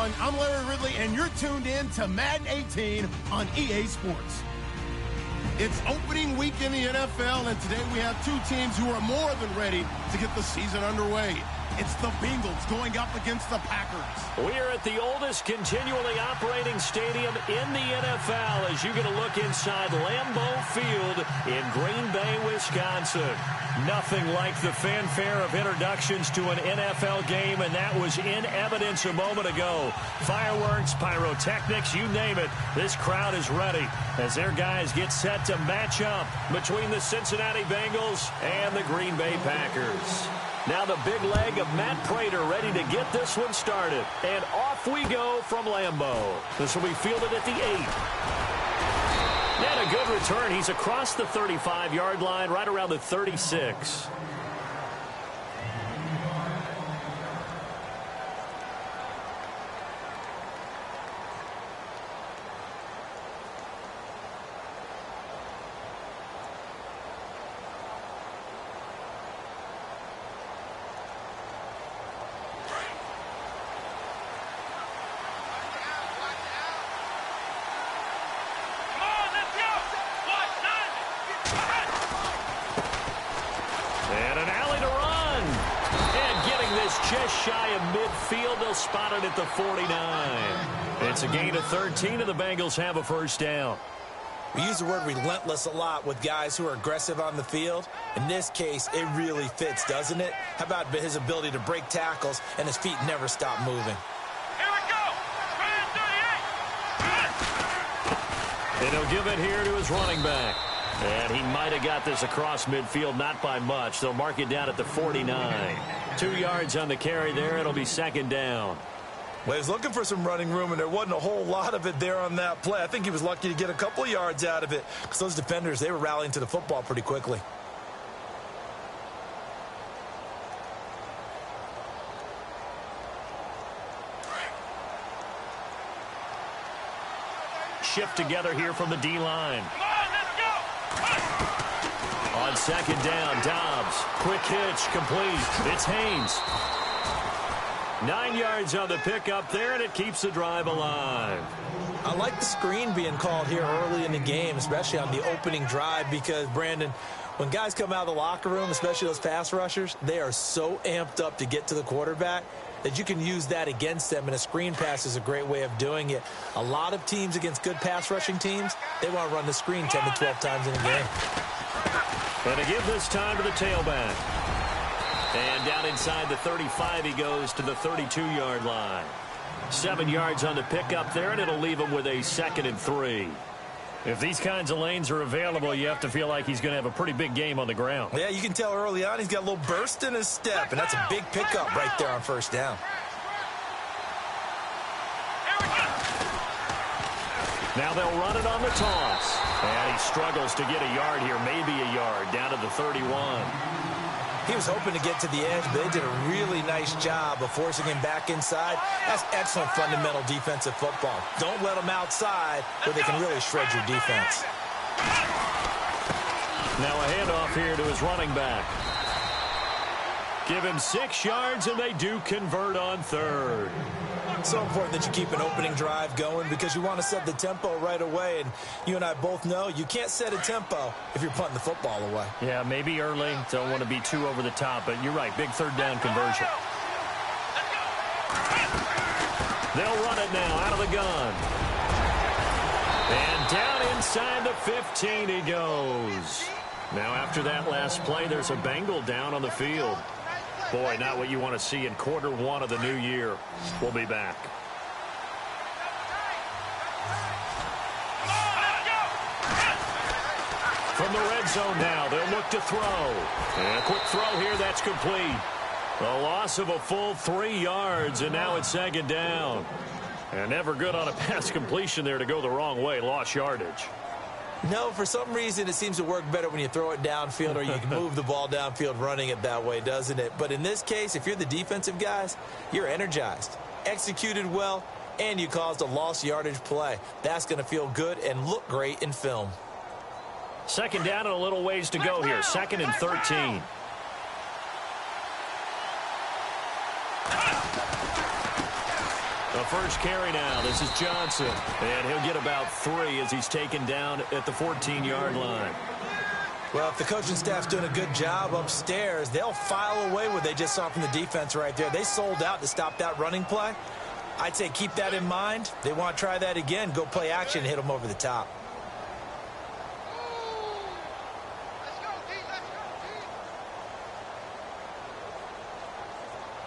everyone. I'm Larry Ridley, and you're tuned in to Madden 18 on EA Sports. It's opening week in the NFL, and today we have two teams who are more than ready to get the season underway. It's the Bengals going up against the Packers. We are at the oldest continually operating stadium in the NFL as you get a look inside Lambeau Field in Green Bay, Wisconsin. Nothing like the fanfare of introductions to an NFL game, and that was in evidence a moment ago. Fireworks, pyrotechnics, you name it. This crowd is ready as their guys get set to match up between the Cincinnati Bengals and the Green Bay Packers. Now the big leg of Matt Prater ready to get this one started. And off we go from Lambeau. This will be fielded at the 8. And a good return. He's across the 35-yard line, right around the 36. Just shy of midfield. They'll spot it at the 49. It's a gain of 13, and the Bengals have a first down. We use the word relentless a lot with guys who are aggressive on the field. In this case, it really fits, doesn't it? How about his ability to break tackles and his feet never stop moving? Here we go! And he'll give it here to his running back. And he might have got this across midfield, not by much. They'll mark it down at the 49. 2 yards on the carry there. It'll be second down. Well, he was looking for some running room, and there wasn't a whole lot of it there on that play. I think he was lucky to get a couple of yards out of it because those defenders, they were rallying to the football pretty quickly. Shift together here from the D-line. On second down, Dobbs. Quick hitch, complete. It's Haynes. 9 yards on the pickup there, and it keeps the drive alive. I like the screen being called here early in the game, especially on the opening drive, because, Brandon, when guys come out of the locker room, especially those pass rushers, they are so amped up to get to the quarterback that you can use that against them, and a screen pass is a great way of doing it. A lot of teams against good pass rushing teams, they want to run the screen 10 to 12 times in a game. And to give this time to the tailback. And down inside the 35, he goes to the 32-yard line. 7 yards on the pickup there, and it'll leave him with a 2nd and 3. If these kinds of lanes are available, you have to feel like he's going to have a pretty big game on the ground. Yeah, you can tell early on he's got a little burst in his step, and that's a big pickup right there on first down. Now they'll run it on the toss. And he struggles to get a yard here, maybe a yard, down to the 31. He was hoping to get to the edge, but they did a really nice job of forcing him back inside. That's excellent fundamental defensive football. Don't let them outside where they can really shred your defense. Now a handoff here to his running back. Give him 6 yards, and they do convert on third. It's so important that you keep an opening drive going because you want to set the tempo right away. And you and I both know you can't set a tempo if you're punting the football away. Yeah, maybe early. Don't want to be too over the top, but you're right. Big third down conversion. They'll run it now out of the gun. And down inside the 15 he goes. Now after that last play, there's a Bengal down on the field. Boy, not what you want to see in quarter one of the new year. We'll be back. From the red zone now, they'll look to throw. And a quick throw here, that's complete. A loss of a full 3 yards, and now it's second down. And never good on a pass completion there to go the wrong way. Lost yardage. No, for some reason it seems to work better when you throw it downfield or you can move the ball downfield running it that way, doesn't it? But in this case, if you're the defensive guys, you're energized, executed well, and you caused a lost yardage play. That's going to feel good and look great in film. Second down and a little ways to go here. 2nd and 13. The first carry now. This is Johnson. And he'll get about 3 as he's taken down at the 14-yard line. Well, if the coaching staff's doing a good job upstairs, they'll file away what they just saw from the defense right there. They sold out to stop that running play. I'd say keep that in mind. They want to try that again. Go play action and hit them over the top.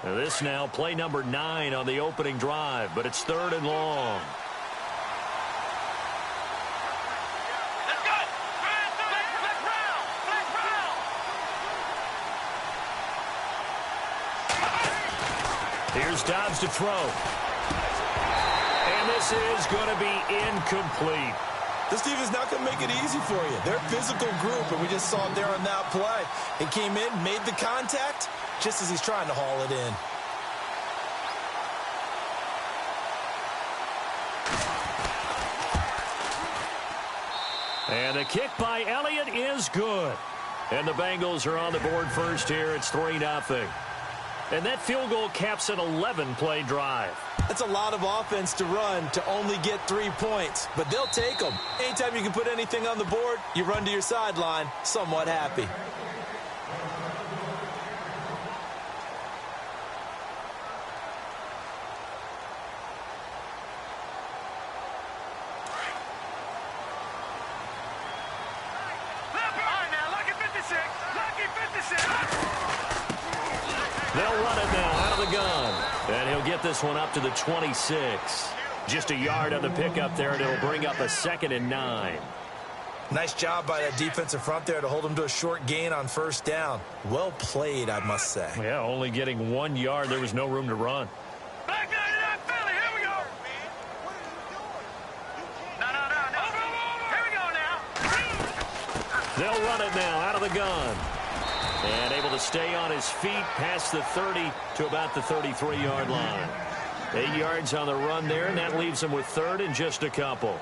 Now this now, play number 9 on the opening drive, but it's 3rd and long. Here's Dobbs to throw. And this is going to be incomplete. This team is not going to make it easy for you. They're a physical group, and we just saw it there on that play. He came in, made the contact, just as he's trying to haul it in. And the kick by Elliott is good. And the Bengals are on the board first here. It's 3-0. And that field goal caps an 11-play drive. That's a lot of offense to run to only get 3 points, but they'll take them. Anytime you can put anything on the board, you run to your sideline somewhat happy. They'll run it now out of the gun. And he'll get this one up to the 26. Just a yard on the pickup there, and it'll bring up a 2nd and 9. Nice job by that defensive front there to hold him to a short gain on 1st down. Well played, I must say. Yeah, only getting 1 yard. There was no room to run. Back down to that Philly. Here we go. No. Here we go now. They'll run it now out of the gun. And able to stay on his feet past the 30 to about the 33-yard line. 8 yards on the run there, and that leaves him with 3rd and just a couple.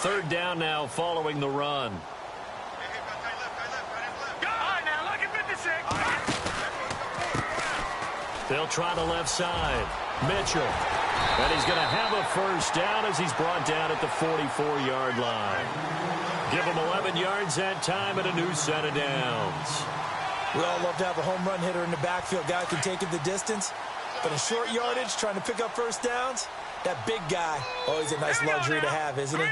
Third down now following the run. They'll try the left side. Mitchell. And he's going to have a 1st down as he's brought down at the 44-yard line. Give him 11 yards that time and a new set of downs. We all love to have a home run hitter in the backfield. Guy can take it the distance. But in short yardage, trying to pick up 1st downs, that big guy, always a nice luxury to have, isn't he?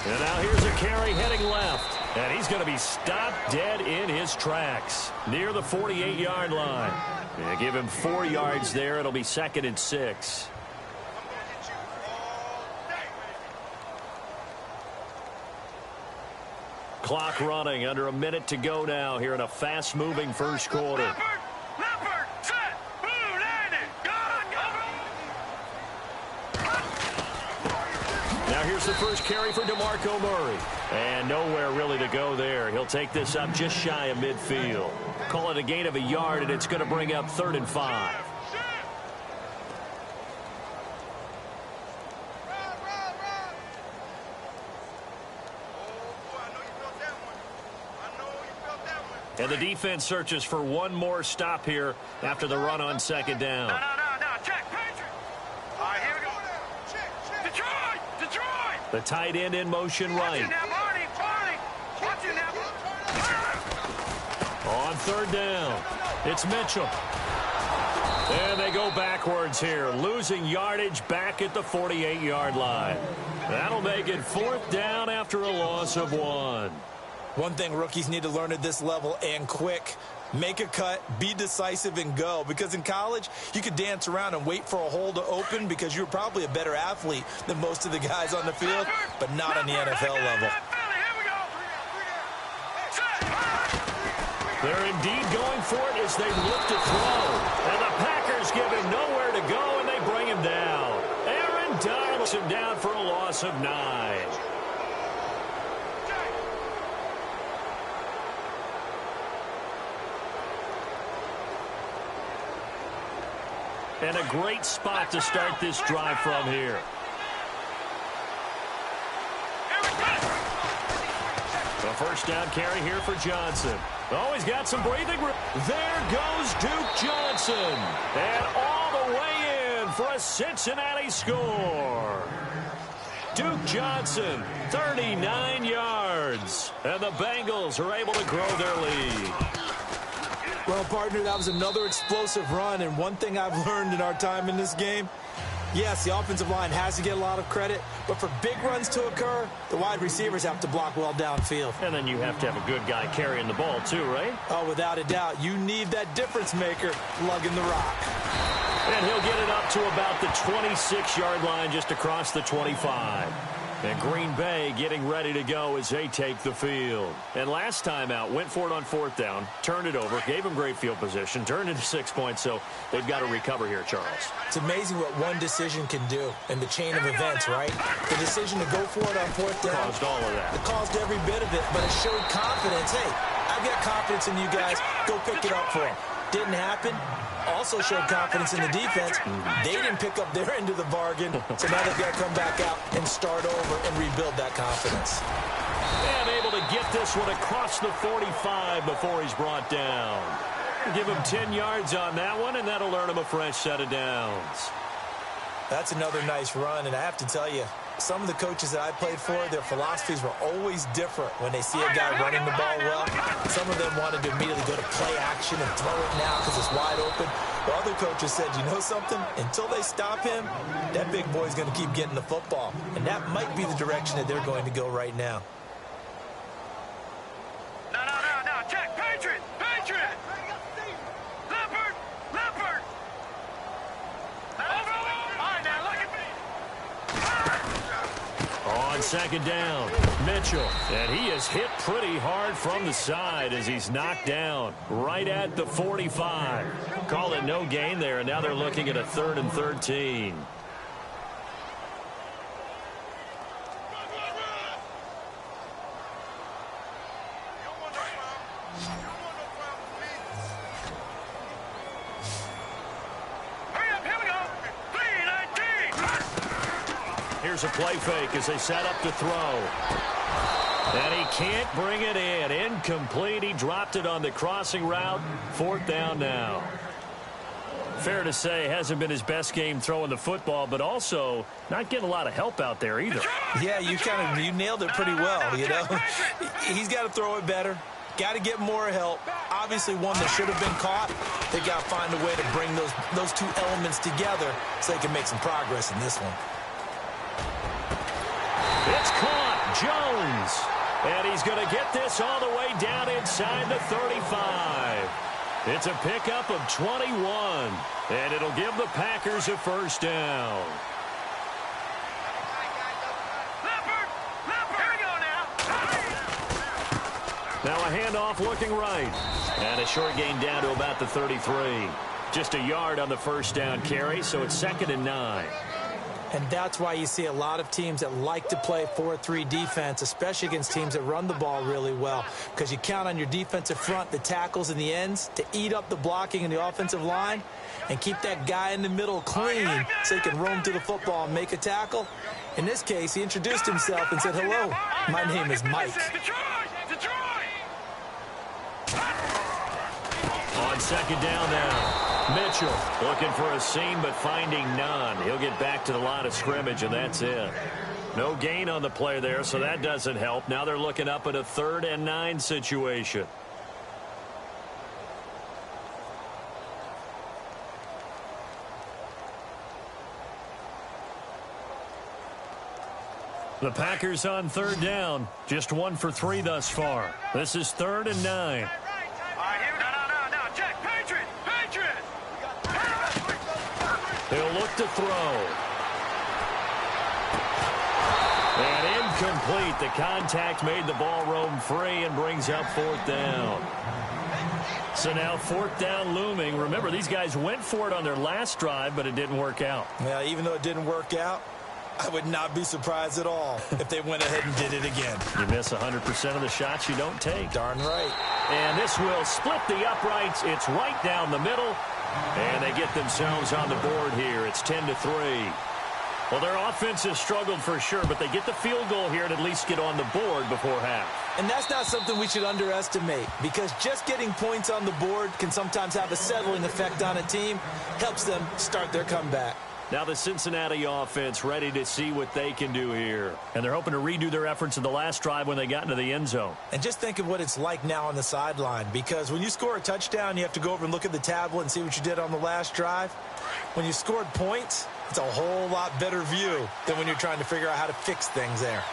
And now here's a carry heading left. And he's going to be stopped dead in his tracks near the 48-yard line. And give him 4 yards there. It'll be 2nd and 6. Clock running, under a minute to go now here in a fast-moving first quarter. Now here's the first carry for DeMarco Murray. And nowhere really to go there. He'll take this up just shy of midfield. Call it a gain of a yard, and it's going to bring up 3rd and 5. And the defense searches for one more stop here after the run on 2nd down. No. Check, Patrick. All right, here we go. Detroit. The tight end in motion right. Watch it now, Barney. Watch it now. On 3rd down, it's Mitchell. And they go backwards here, losing yardage back at the 48-yard line. That'll make it 4th down after a loss of 1. One thing rookies need to learn at this level, and quick, make a cut, be decisive, and go. Because in college, you could dance around and wait for a hole to open because you're probably a better athlete than most of the guys on the field, but not on the NFL level. They're indeed going for it as they look to throw. And the Packers give him nowhere to go, and they bring him down. Aaron Donaldson down for a loss of 9. And a great spot to start this drive from here. A first down carry here for Johnson. Oh, he's got some breathing room. There goes Duke Johnson. And all the way in for a Cincinnati score. Duke Johnson, 39 yards. And the Bengals are able to grow their lead. Well, partner, that was another explosive run. And one thing I've learned in our time in this game, yes, the offensive line has to get a lot of credit, but for big runs to occur, the wide receivers have to block well downfield. And then you have to have a good guy carrying the ball too, right? Oh, without a doubt. You need that difference maker lugging the rock. And he'll get it up to about the 26-yard line, just across the 25. And Green Bay getting ready to go as they take the field. And last time out, went for it on fourth down, turned it over, gave them great field position, turned into 6 points, so they've got to recover here, Charles. It's amazing what one decision can do in the chain of events, right? The decision to go for it on fourth down Caused all of that. It caused every bit of it, but it showed confidence. Hey, I've got confidence in you guys. Go pick it up for them. Didn't happen. Also showed confidence in the defense. They didn't pick up their end of the bargain, so now they've got to come back out and start over and rebuild that confidence. And able to get this one across the 45 before he's brought down. Give him 10 yards on that one, and that'll earn him a fresh set of downs. That's another nice run, and I have to tell you, some of the coaches that I played for, their philosophies were always different when they see a guy running the ball well. Some of them wanted to immediately go to play action and throw it now because it's wide open. While other coaches said, you know something? Until they stop him, that big boy's going to keep getting the football. And that might be the direction that they're going to go right now. No. Check. Patriot. Leopard. All right, now look at me. On second down, Mitchell. And he is hit pretty hard from the side as he's knocked down right at the 45. Call it no gain there, and now they're looking at a 3rd and 13. Here's a play fake as they set up to throw. And he can't bring it in. Incomplete. He dropped it on the crossing route. 4th down now. Fair to say, hasn't been his best game throwing the football, but also not getting a lot of help out there either. Yeah, you nailed it pretty well, you know. He's got to throw it better. Got to get more help. Obviously one that should have been caught. They got to find a way to bring those two elements together so they can make some progress in this one. It's caught. Jones. And he's going to get this all the way down inside the 35. It's a pickup of 21. And it'll give the Packers a first down. Leopard. Here we go now. Now a handoff looking right. And a short gain down to about the 33. Just a yard on the first down carry, so it's 2nd and 9. And that's why you see a lot of teams that like to play 4-3 defense, especially against teams that run the ball really well, because you count on your defensive front, the tackles and the ends, to eat up the blocking in the offensive line and keep that guy in the middle clean so he can roam to the football and make a tackle. In this case, he introduced himself and said, "Hello, my name is Mike." Detroit! On second down now. Mitchell looking for a seam but finding none. He'll get back to the line of scrimmage, and that's it. No gain on the play there, so that doesn't help. Now they're looking up at a 3rd and 9 situation. The Packers on 3rd down. Just 1 for 3 thus far. This is 3rd and 9. He'll look to throw. And incomplete. The contact made the ball roam free and brings up 4th down. So now 4th down looming. Remember, these guys went for it on their last drive, but it didn't work out. Yeah, even though it didn't work out, I would not be surprised at all if they went ahead and did it again. You miss 100% of the shots you don't take. Darn right. And this will split the uprights. It's right down the middle. And they get themselves on the board here. It's 10-3. Well, their offense has struggled for sure, but they get the field goal here and at least get on the board before half. And that's not something we should underestimate, because just getting points on the board can sometimes have a settling effect on a team, helps them start their comeback. Now the Cincinnati offense ready to see what they can do here. And they're hoping to redo their efforts in the last drive when they got into the end zone. And just think of what it's like now on the sideline, because when you score a touchdown, you have to go over and look at the tablet and see what you did on the last drive. When you scored points, it's a whole lot better view than when you're trying to figure out how to fix things there.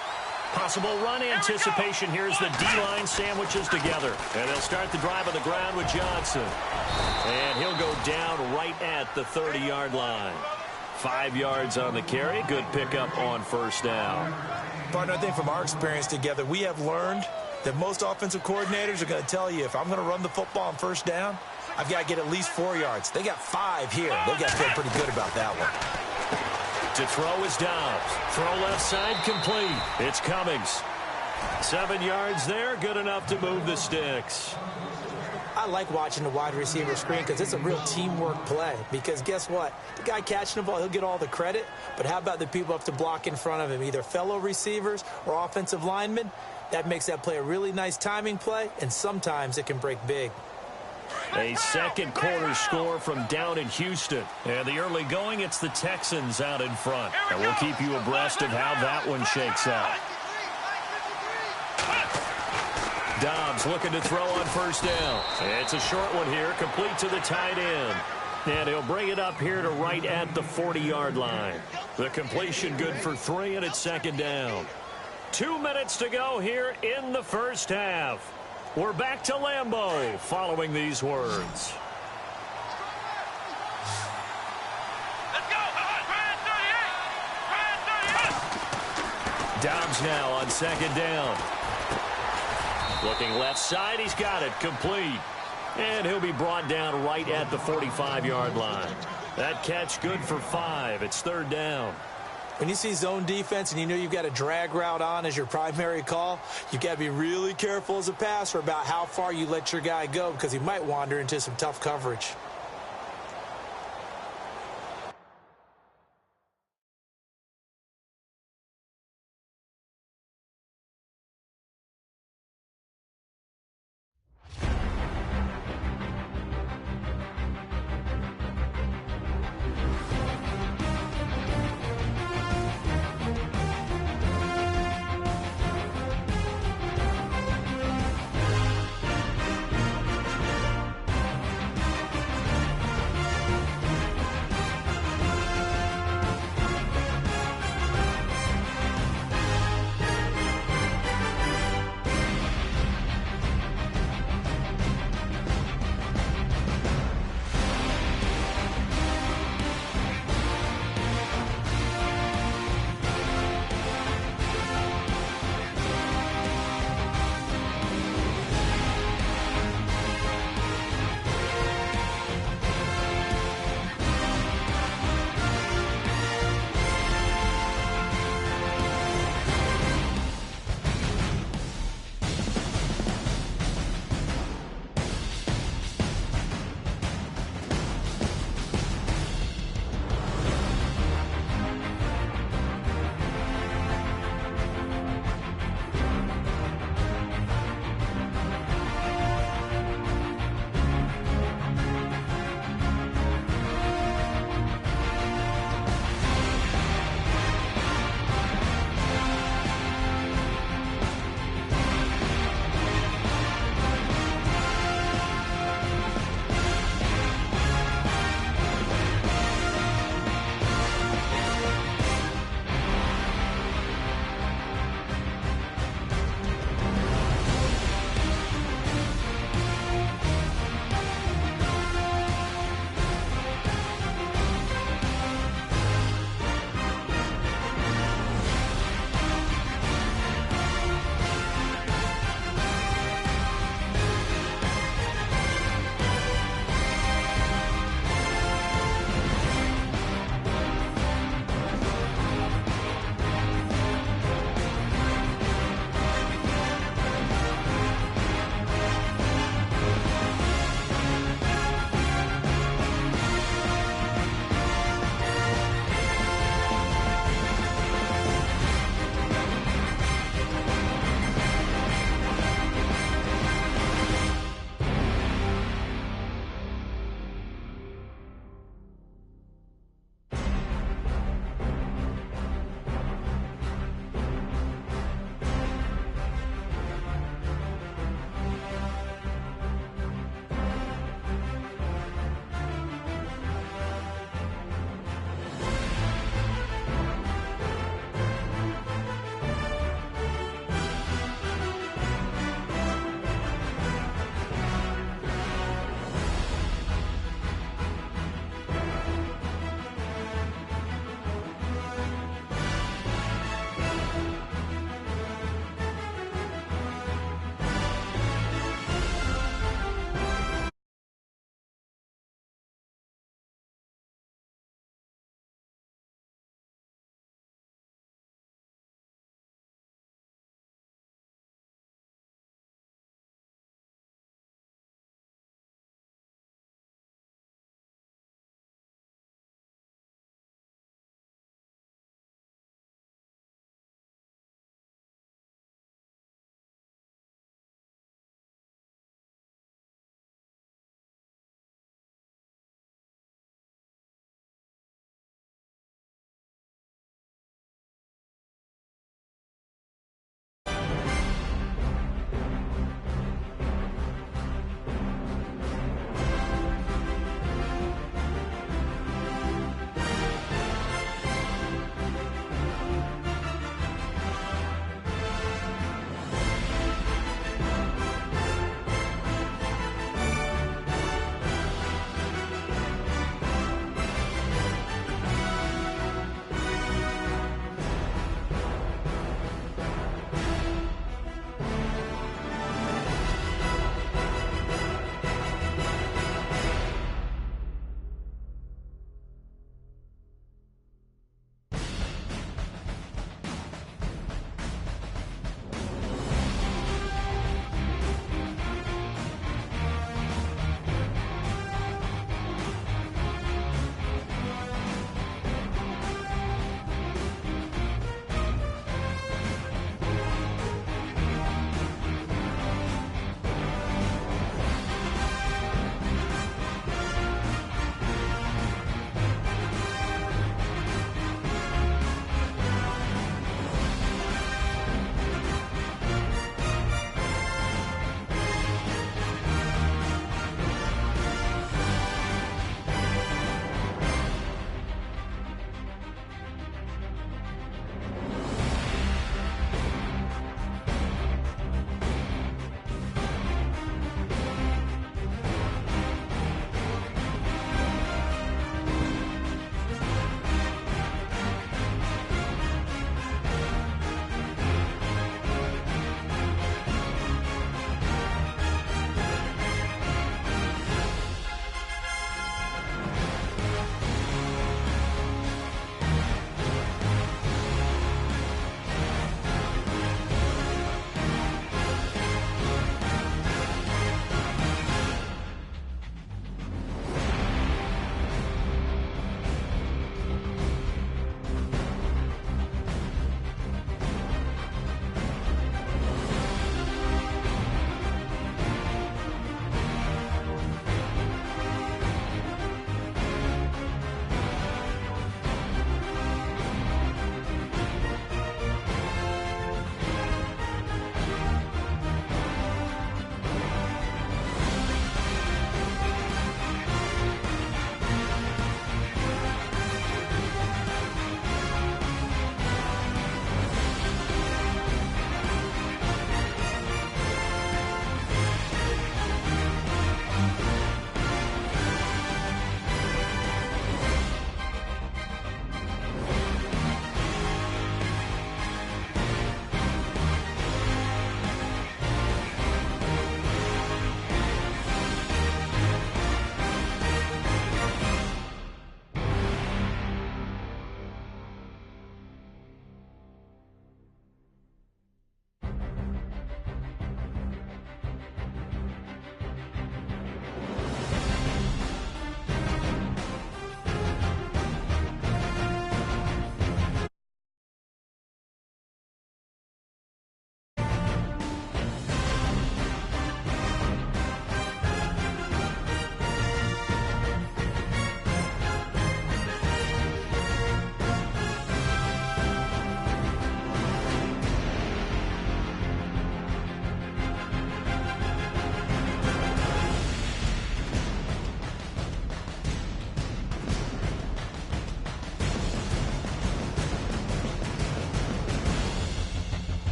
Possible run anticipation. Here's the D-line sandwiches together. And they'll start the drive on the ground with Johnson. And he'll go down right at the 30-yard line. 5 yards on the carry. Good pickup on first down. Partner, I think from our experience together, we have learned that most offensive coordinators are going to tell you, if I'm going to run the football on first down, I've got to get at least 4 yards. They got 5 here. They've got to feel pretty good about that one. To throw is Dobbs. Throw left side complete. It's Cummings. 7 yards there. Good enough to move the sticks. I like watching the wide receiver screen because it's a real teamwork play. Because guess what? The guy catching the ball, he'll get all the credit. But how about the people have to block in front of him, either fellow receivers or offensive linemen? That makes that play a really nice timing play, and sometimes it can break big. A second quarter score from down in Houston. And the early going, it's the Texans out in front. And we'll keep you abreast of how that one shakes out. Dobbs looking to throw on first down. It's a short one here, complete to the tight end. And he'll bring it up here to right at the 40-yard line. The completion good for 3, and it's second down. 2 minutes to go here in the first half. We're back to Lambeau following these words. Let's go. Ryan 38. Dobbs now on second down. Looking left side, he's got it, complete. And he'll be brought down right at the 45-yard line. That catch good for 5. It's third down. When you see zone defense and you know you've got a drag route on as your primary call, you've got to be really careful as a passer about how far you let your guy go, because he might wander into some tough coverage.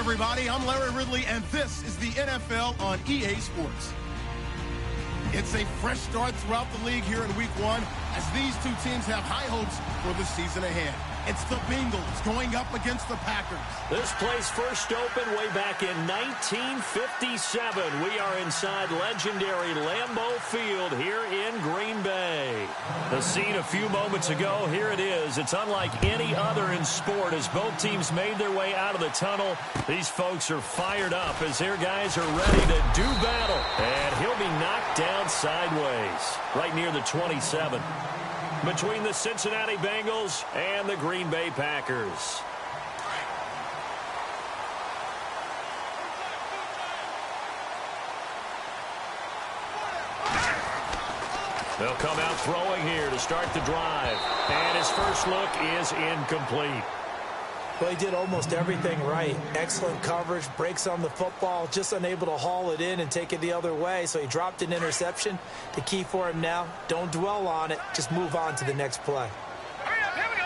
everybody. I'm Larry Ridley, and this is the NFL on EA Sports. It's a fresh start throughout the league here in Week 1 as these two teams have high hopes for the season ahead. It's the Bengals going up against the Packers. This place first opened way back in 1957. We are inside legendary Lambeau Field here in Green Bay. The scene a few moments ago, here it is. It's unlike any other in sport as both teams made their way out of the tunnel. These folks are fired up as their guys are ready to do battle. And he'll be knocked down sideways right near the 27. Between the Cincinnati Bengals and the Green Bay Packers. They'll come out throwing here to start the drive. And his first look is incomplete. Well, he did almost everything right. Excellent coverage, breaks on the football, just unable to haul it in and take it the other way. So he dropped an interception. The key for him now, don't dwell on it. Just move on to the next play. Here we go.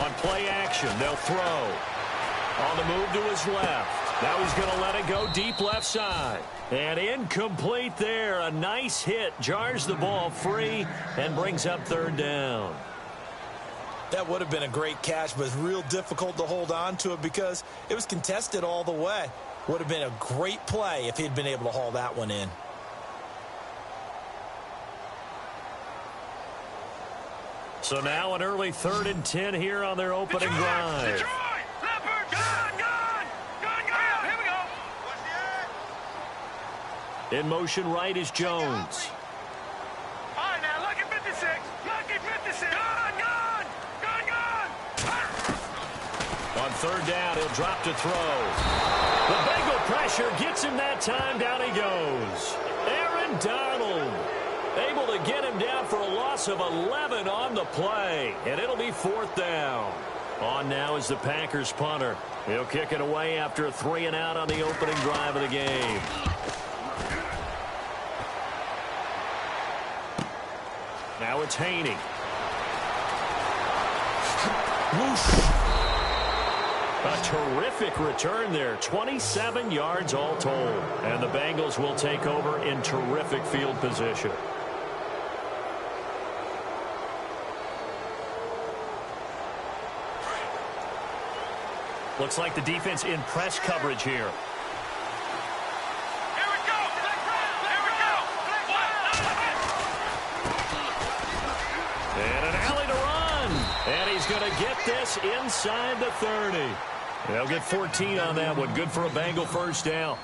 On play action, they'll throw. On the move to his left. Now he's going to let it go deep left side. And incomplete there. A nice hit. Jars the ball free and brings up third down. That would have been a great catch, but it's real difficult to hold on to it because it was contested all the way. Would have been a great play if he'd been able to haul that one in. So now an early 3rd and 10 here on their opening drive. Detroit! Leopard! Gun! Here we go. In motion right is Jones. All right, now, lucky 56. Lucky 56. Gun! On third down, he'll drop to throw. The Bengal pressure gets him that time. Down he goes. Aaron Donald able to get him down for a loss of 11 on the play. And it'll be 4th down. On now is the Packers punter. He'll kick it away after a 3 and out on the opening drive of the game. Now it's Haney. Whoosh. A terrific return there. 27 yards all told. And the Bengals will take over in terrific field position. Looks like the defense in press coverage here. Here we go. Here we go. And an alley to run. And he's going to get this inside the 30. They'll get 14 on that one. Good for a Bengal first down.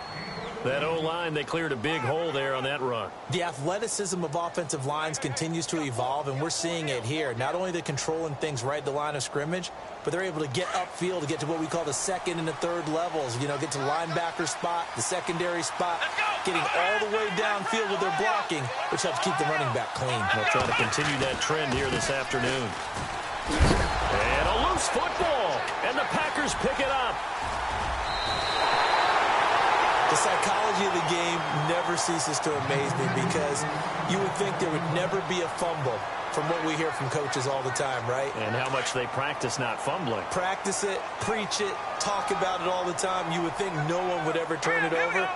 That O-line, they cleared a big hole there on that run. The athleticism of offensive lines continues to evolve, and we're seeing it here. Not only they're controlling things right at the line of scrimmage, but they're able to get upfield to get to what we call the 2nd and the 3rd levels. You know, get to linebacker spot, the secondary spot, getting all the way downfield with their blocking, which helps keep the running back clean. They'll try to continue that trend here this afternoon. And a loose football, and the Packers pick it up. The psychology of the game never ceases to amaze me because you would think there would never be a fumble from what we hear from coaches all the time, right? And how much they practice not fumbling. Practice it, preach it, talk about it all the time. You would think no one would ever turn it over.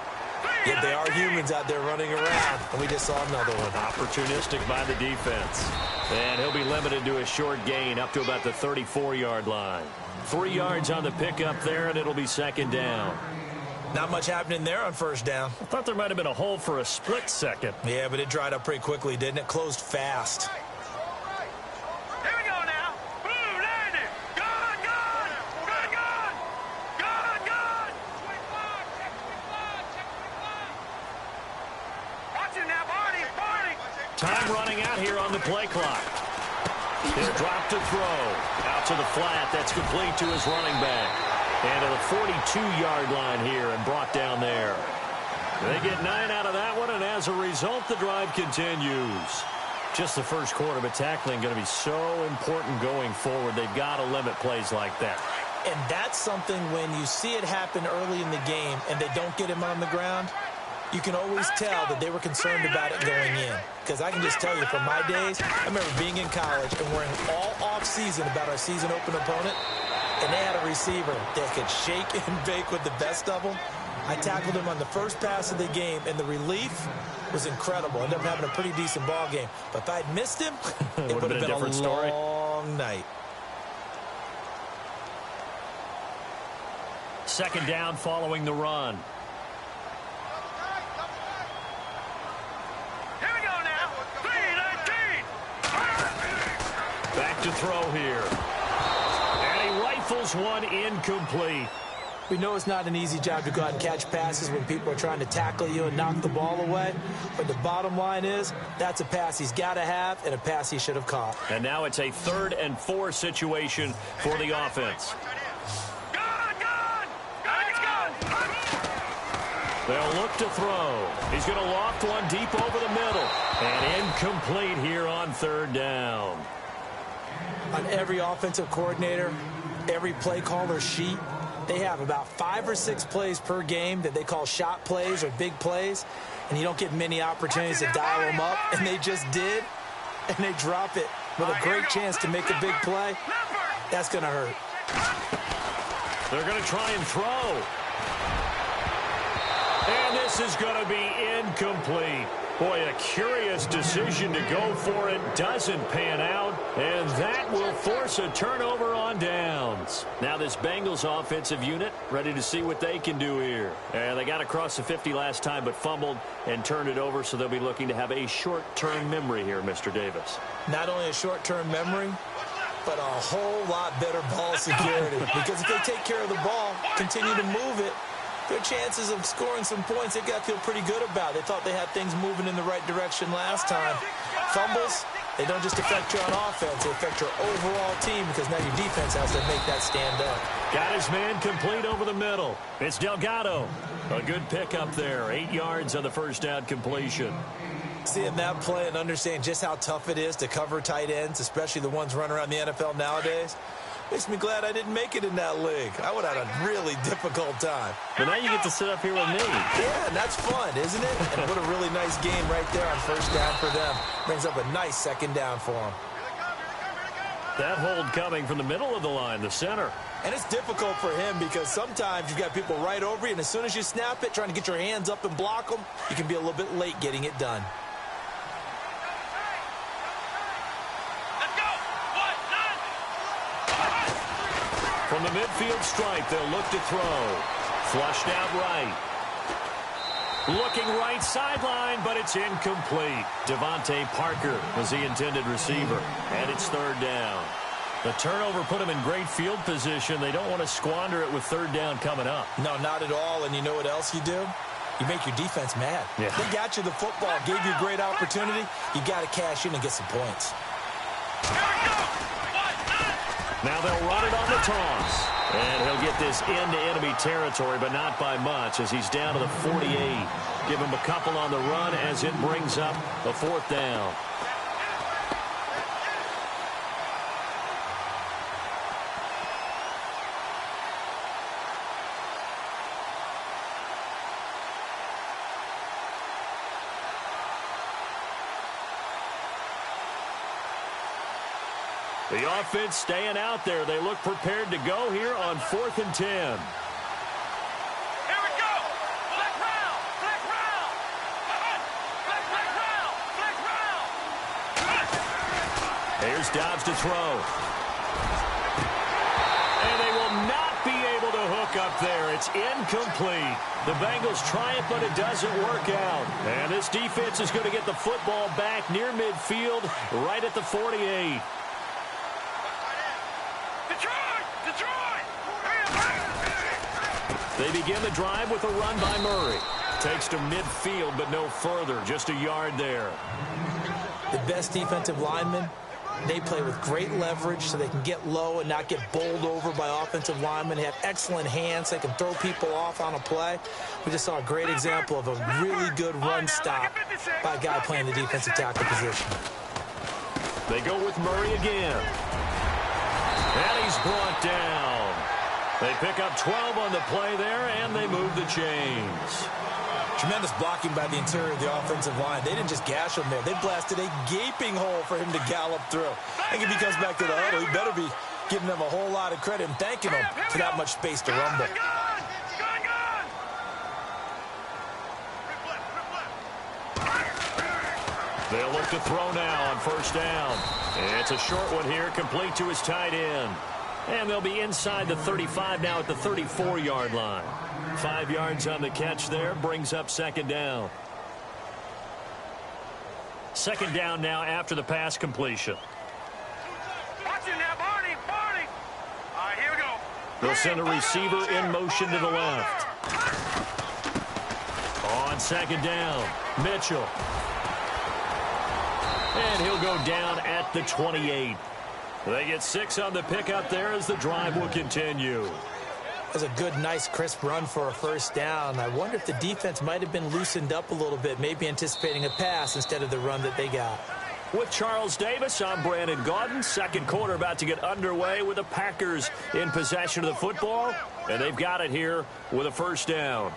Yet they are humans out there running around, and we just saw another one. Opportunistic by the defense. And he'll be limited to a short gain up to about the 34-yard line. 3 yards on the pickup there, and it'll be 2nd down. Not much happening there on first down. I thought there might have been a hole for a split second. Yeah, but it dried up pretty quickly, didn't it? Closed fast. Here we go now. Blue landing. Gun. Watch it now, Barney. Time running out here on the play clock. He'll drop to throw. Out to the flat. That's complete to his running back. And to the 42-yard line here and brought down there. They get 9 out of that one, and as a result, the drive continues. Just the first quarter, but tackling going to be so important going forward. They've got to limit plays like that. And that's something when you see it happen early in the game and they don't get him on the ground, you can always tell that they were concerned about it going in. Because I can just tell you from my days, I remember being in college and worrying all off-season about our season-open opponent. and they had a receiver that could shake and bake with the best of them. I tackled him on the first pass of the game, and the relief was incredible. Ended up having a pretty decent ball game. But if I had missed him, it would have been a different story. Long night. Second down following the run. Here we go now. 3-19. Back to throw here. And he rifles one incomplete. We know it's not an easy job to go out and catch passes when people are trying to tackle you and knock the ball away. But the bottom line is, that's a pass he's got to have and a pass he should have caught. And now it's a 3rd and 4 situation for the offense. They'll look to throw. He's going to loft one deep over the middle. And incomplete here on 3rd down. On every offensive coordinator, every play caller sheet, they have about 5 or 6 plays per game that they call shot plays or big plays, and you don't get many opportunities to dial them up, and they just did, and they drop it with a great chance to make a big play. That's going to hurt. They're going to try and throw. And this is going to be incomplete. Boy, a curious decision to go for it. Doesn't pan out. And that will force a turnover on downs. Now this Bengals offensive unit ready to see what they can do here. And they got across the 50 last time but fumbled and turned it over, so they'll be looking to have a short-term memory here, Mr. Davis. Not only a short-term memory, but a whole lot better ball security. Because if they take care of the ball, continue to move it, their chances of scoring some points, they got to feel pretty good about. They thought they had things moving in the right direction last time. Fumbles, they don't just affect you on offense. They affect your overall team because now your defense has to make that stand up. Got his man complete over the middle. It's Delgado. A good pickup there. 8 yards on the first down completion. Seeing that play and understanding just how tough it is to cover tight ends, especially the ones running around the NFL nowadays, makes me glad I didn't make it in that league. I would have had a really difficult time. But now you get to sit up here with me. Yeah, and that's fun, isn't it? And what a really nice game right there on first down for them. Brings up a nice second down for them. That hold coming from the middle of the line, the center. And it's difficult for him because sometimes you've got people right over you, and as soon as you snap it, trying to get your hands up and block them, you can be a little bit late getting it done. From the midfield stripe, they'll look to throw. Flushed out right. Looking right sideline, but it's incomplete. Devontae Parker was the intended receiver, and it's 3rd down. The turnover put them in great field position. They don't want to squander it with 3rd down coming up. No, not at all, and you know what else you do? You make your defense mad. Yeah. They got you the football, gave you a great opportunity. You got to cash in and get some points. Now they'll run it on the toss. And he'll get this into enemy territory, but not by much as he's down to the 48. Give him a couple on the run as it brings up the 4th down. The offense staying out there. They look prepared to go here on 4th and 10. Here we go. Flag round. Flag round. Flag round. Flag round. Here's Dobbs to throw. And they will not be able to hook up there. It's incomplete. The Bengals try it, but it doesn't work out. And this defense is going to get the football back near midfield, right at the 48. They begin the drive with a run by Murray. Takes to midfield, but no further. Just a yard there. The best defensive linemen, they play with great leverage so they can get low and not get bowled over by offensive linemen. They have excellent hands. They can throw people off on a play. We just saw a great example of a really good run stop by a guy playing the defensive tackle position. They go with Murray again. And he's brought down. They pick up 12 on the play there, and they move the chains. Tremendous blocking by the interior of the offensive line. They didn't just gash him there. They blasted a gaping hole for him to gallop through. I think if he comes back to the huddle, he better be giving them a whole lot of credit and thanking them for that much space to rumble. They'll look to throw now on first down. It's a short one here, complete to his tight end. And they'll be inside the 35 now at the 34-yard line. 5 yards on the catch there, brings up second down. Second down now after the pass completion. Watch it now, Barney. All right, here we go. They'll send a receiver in motion to the left. On second down, Mitchell. And he'll go down at the 28. They get 6 on the pickup there as the drive will continue. That's a good, nice, crisp run for a first down. I wonder if the defense might have been loosened up a little bit, maybe anticipating a pass instead of the run that they got. With Charles Davis, I'm Brandon Gaudin. Second quarter about to get underway with the Packers in possession of the football. And they've got it here with a first down.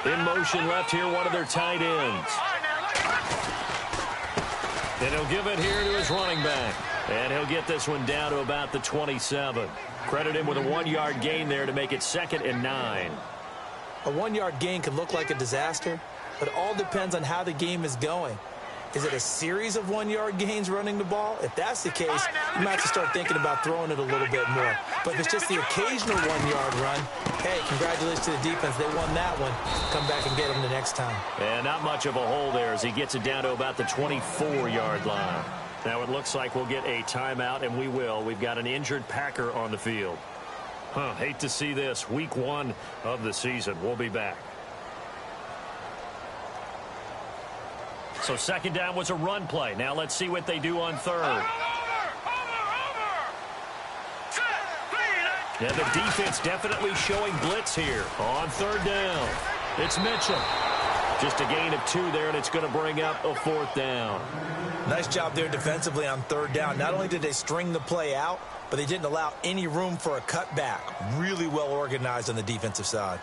In motion left here, one of their tight ends. And he'll give it here to his running back. And he'll get this one down to about the 27. Credit him with a 1-yard gain there to make it 2nd and 9. A 1-yard gain can look like a disaster, but it all depends on how the game is going. Is it a series of 1-yard gains running the ball? If that's the case, you might have to start thinking about throwing it a little bit more. But if it's just the occasional 1-yard run, hey, congratulations to the defense. They won that one. Come back and get them the next time. And not much of a hole there as he gets it down to about the 24-yard line. Now it looks like we'll get a timeout, and we will. We've got an injured Packer on the field. Hate to see this. Week 1 of the season. We'll be back. So second down was a run play. Now let's see what they do on third. Yeah, the defense definitely showing blitz here on third down. It's Mitchell. Just a gain of 2 there, and it's going to bring up a 4th down. Nice job there defensively on third down. Not only did they string the play out, but they didn't allow any room for a cutback. Really well organized on the defensive side.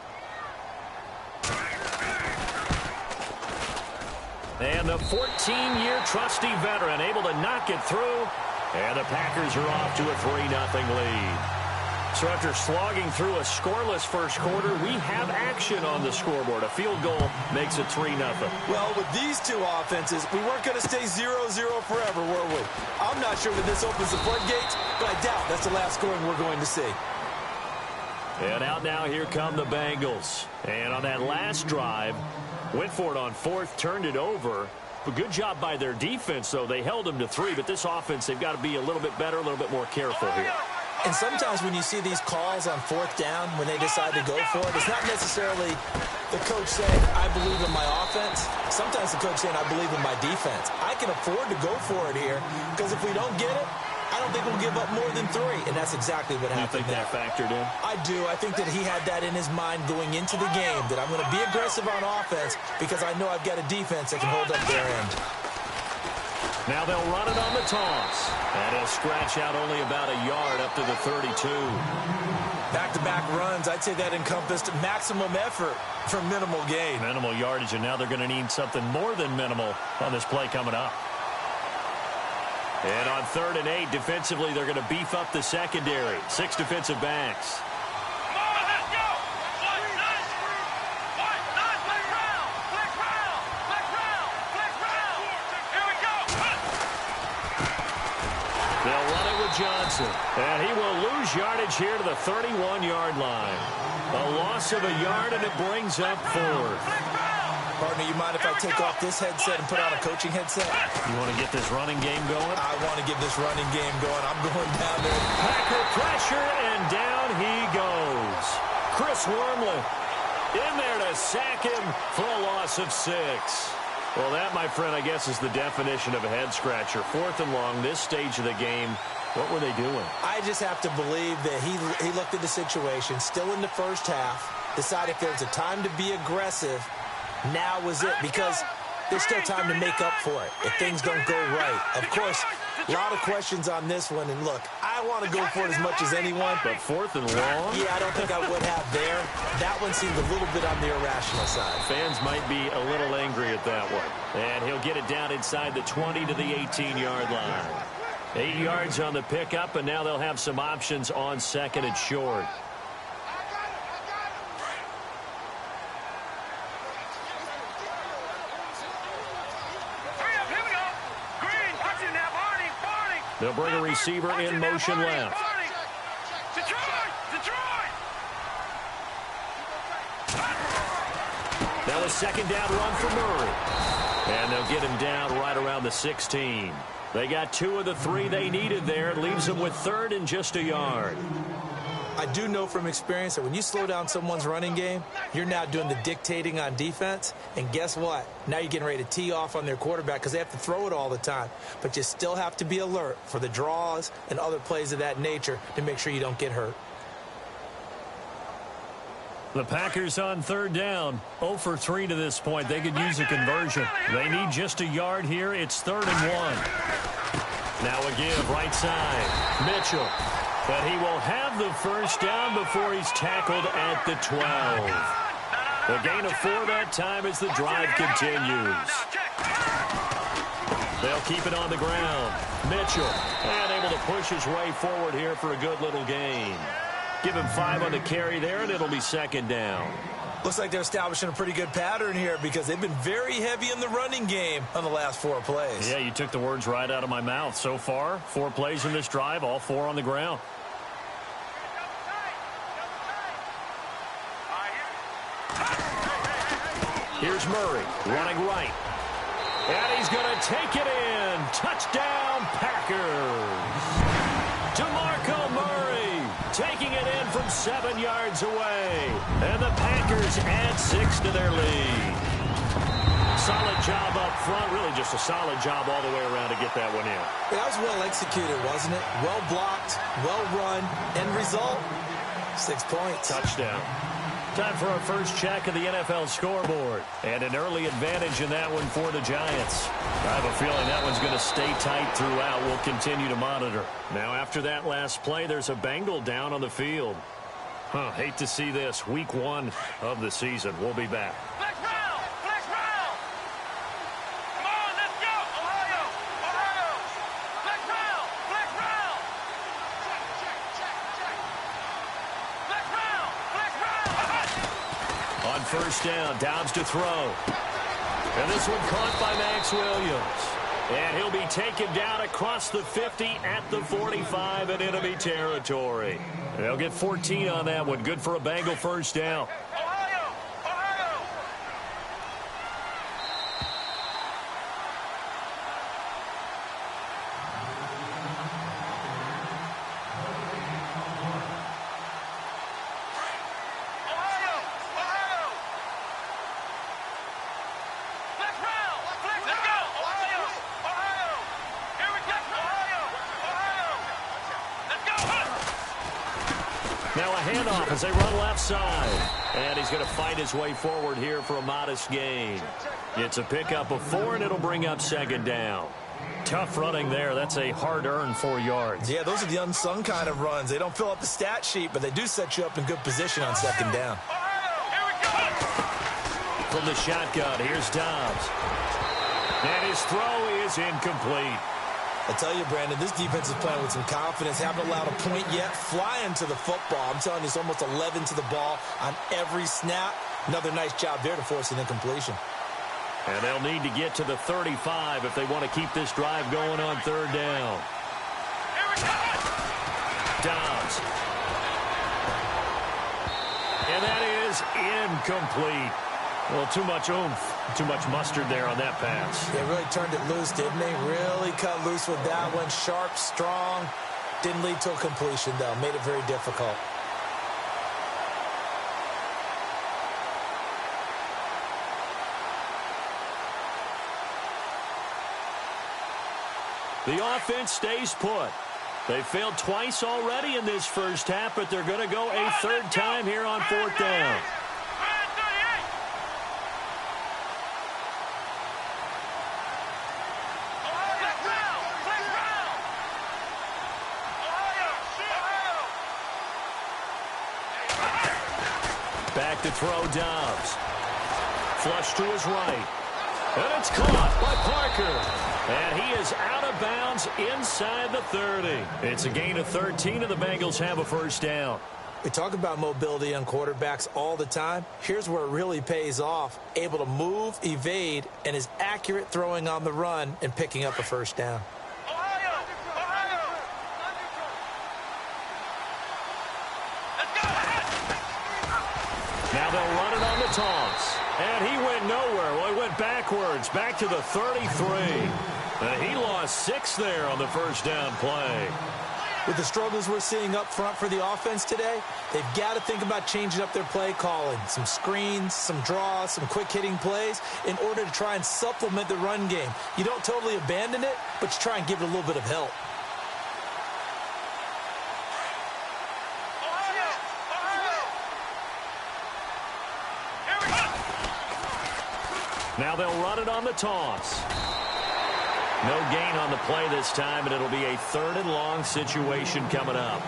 And the 14-year trusty veteran able to knock it through. And the Packers are off to a 3-0 lead. So after slogging through a scoreless first quarter, we have action on the scoreboard. A field goal makes it 3-0. Well, with these two offenses, we weren't going to stay 0-0 forever, were we? I'm not sure that this opens the floodgates, but I doubt that's the last scoring we're going to see. And out now, here come the Bengals. And on that last drive, went for it on 4th, turned it over. But good job by their defense, though. They held them to 3, but this offense, they've got to be a little bit better, a little bit more careful here. And sometimes when you see these calls on 4th down, when they decide to go for it, it's not necessarily the coach saying, I believe in my offense. Sometimes the coach saying, I believe in my defense. I can afford to go for it here, because if we don't get it, I don't think we'll give up more than 3. And that's exactly what happened there. You think that factored in? I do. I think that he had that in his mind going into the game, that I'm going to be aggressive on offense because I know I've got a defense that can hold up their end. Now they'll run it on the toss. And he'll scratch out only about a yard up to the 32. Back-to-back runs, I'd say that encompassed maximum effort for minimal gain. Minimal yardage, and now they're going to need something more than minimal on this play coming up. And on 3rd and 8, defensively, they're going to beef up the secondary. 6 defensive backs. Johnson, and he will lose yardage here to the 31-yard line. A loss of a yard, and it brings up 4th. Partner, you mind if I take off this headset and put on a coaching headset? You want to get this running game going? I want to get this running game going. I'm going down there. Packer pressure, and down he goes. Chris Wormley in there to sack him for a loss of 6. Well, that, my friend, I guess is the definition of a head-scratcher. 4th and long, this stage of the game. What were they doing? I just have to believe that he looked at the situation, still in the first half, decided if there was a time to be aggressive, now was it, because there's still time to make up for it if things don't go right. Of course, a lot of questions on this one, and look, I I want to go for it as much as anyone. But 4th and long? Yeah, I don't think I would have there. That one seemed a little bit on the irrational side. Fans might be a little angry at that one. And he'll get it down inside the 20 to the 18-yard line. 8 yards on the pickup, and now they'll have some options on 2nd and short. They'll bring a receiver in motion left. Now a 2nd down run for Murray. And they'll get him down right around the 16. They got 2 of the 3 they needed there. It leaves them with 3rd and just a yard. I do know from experience that when you slow down someone's running game, you're now doing the dictating on defense. And guess what? Now you're getting ready to tee off on their quarterback because they have to throw it all the time. But you still have to be alert for the draws and other plays of that nature to make sure you don't get hurt. The Packers on 3rd down. 0 for 3 to this point. They could use a conversion. They need just a yard here. It's 3rd and 1. Now a give right side. Mitchell. But he will have the first down before he's tackled at the 12. The gain of 4 that time as the drive continues. They'll keep it on the ground. Mitchell, and able to push his way forward here for a good little gain. Give him 5 on the carry there, and it'll be 2nd down. Looks like they're establishing a pretty good pattern here because they've been very heavy in the running game on the last 4 plays. Yeah, you took the words right out of my mouth. So far, 4 plays in this drive, all 4 on the ground. Here's Murray running right. And he's going to take it in. Touchdown, Packers. DeMarco Murray taking it in from 7 yards away. And the Packers add 6 to their lead. Solid job up front. Really just a solid job all the way around to get that one in. That was well executed, wasn't it? Well blocked, well run. End result, 6 points. Touchdown. Time for our first check of the NFL scoreboard. And an early advantage in that one for the Giants. I have a feeling that one's going to stay tight throughout. We'll continue to monitor. Now, after that last play, there's a Bengal down on the field. Hate to see this. Week 1 of the season. We'll be back. Flex round! Flex round! Come on, let's go! Ohio! Ohio! Flex round! Flex round! Check. Flex round! Flex round! On first down, Dobbs to throw. And this one caught by Max Williams. And he'll be taken down across the 50 at the 45 in enemy territory. They'll get 14 on that one. Good for a Bengal first down. Ohio! Ohio! Ohio! Ohio! Flex round! Flex let's go! Ohio! Ohio! Here we go! Ohio! Ohio! Let's go! Now a handoff as they run left side. And he's going to fight his way forward here for a modest gain. It's a pickup of 4, and it'll bring up 2nd down. Tough running there. That's a hard-earned 4 yards. Yeah, those are the unsung kind of runs. They don't fill up the stat sheet, but they do set you up in good position on 2nd down. Here we go! From the shotgun, here's Dobbs. And his throw is incomplete. I tell you, Brandon, this defense is playing with some confidence. Haven't allowed a point yet. Flying to the football. I'm telling you, it's almost 11 to the ball on every snap. Another nice job there to force an incompletion. And they'll need to get to the 35 if they want to keep this drive going on 3rd down. Here we go! Dobbs. And that is incomplete. Well, too much oomph, too much mustard there on that pass. They really turned it loose, didn't they? Really cut loose with that one. Sharp, strong. Didn't lead to a completion, though. Made it very difficult. The offense stays put. They failed twice already in this first half, but they're going to go a 3rd time here on 4th down. Ohio! Back to throw Dobbs. Flush to his right. And it's caught by Parker. And he is out of bounds inside the 30. It's a gain of 13, and the Bengals have a first down. We talk about mobility on quarterbacks all the time. Here's where it really pays off. Able to move, evade, and is accurate throwing on the run and picking up a first down. Ohio! Ohio! Let's go! Now they'll run it on the toss. And he went nowhere. Well, he went backwards, back to the 33. And he lost 6 there on the first down play. With the struggles we're seeing up front for the offense today, they've got to think about changing up their play calling. Some screens, some draws, some quick-hitting plays in order to try and supplement the run game. You don't totally abandon it, but you try and give it a little bit of help. Ohio! Ohio! Here we go! Now they'll run it on the toss. No gain on the play this time, and it'll be a 3rd and long situation coming up.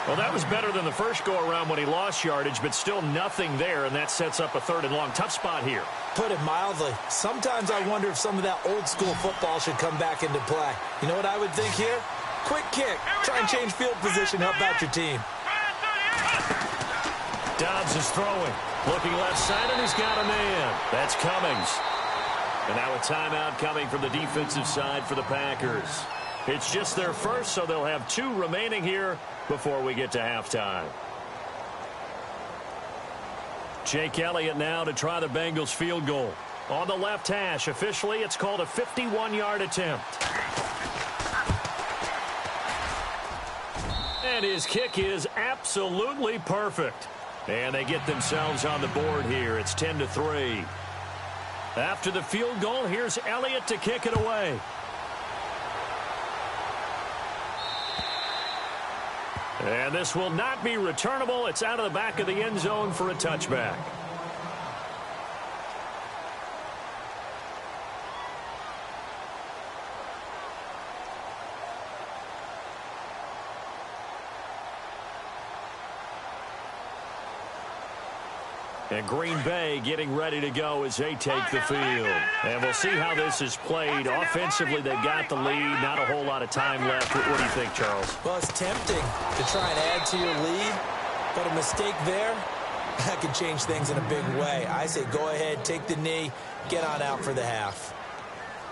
Well, that was better than the first go-around when he lost yardage, but still nothing there, and that sets up a 3rd and long. Tough spot here. Put it mildly. Sometimes I wonder if some of that old-school football should come back into play. You know what I would think here? Quick kick. Try and change field position, help out your team. Dobbs is throwing. Looking left side, and he's got a man. That's Cummings. And now a timeout coming from the defensive side for the Packers. It's just their first, so they'll have 2 remaining here before we get to halftime. Jake Elliott now to try the Bengals field goal. On the left hash, officially it's called a 51-yard attempt. And his kick is absolutely perfect. And they get themselves on the board here. It's 10-3. After the field goal, here's Elliott to kick it away. And this will not be returnable. It's out of the back of the end zone for a touchback. And Green Bay getting ready to go as they take the field. And we'll see how this is played. Offensively, they got the lead. Not a whole lot of time left. What do you think, Charles? Well, it's tempting to try and add to your lead, but a mistake there, that can change things in a big way. I say go ahead, take the knee, get on out for the half.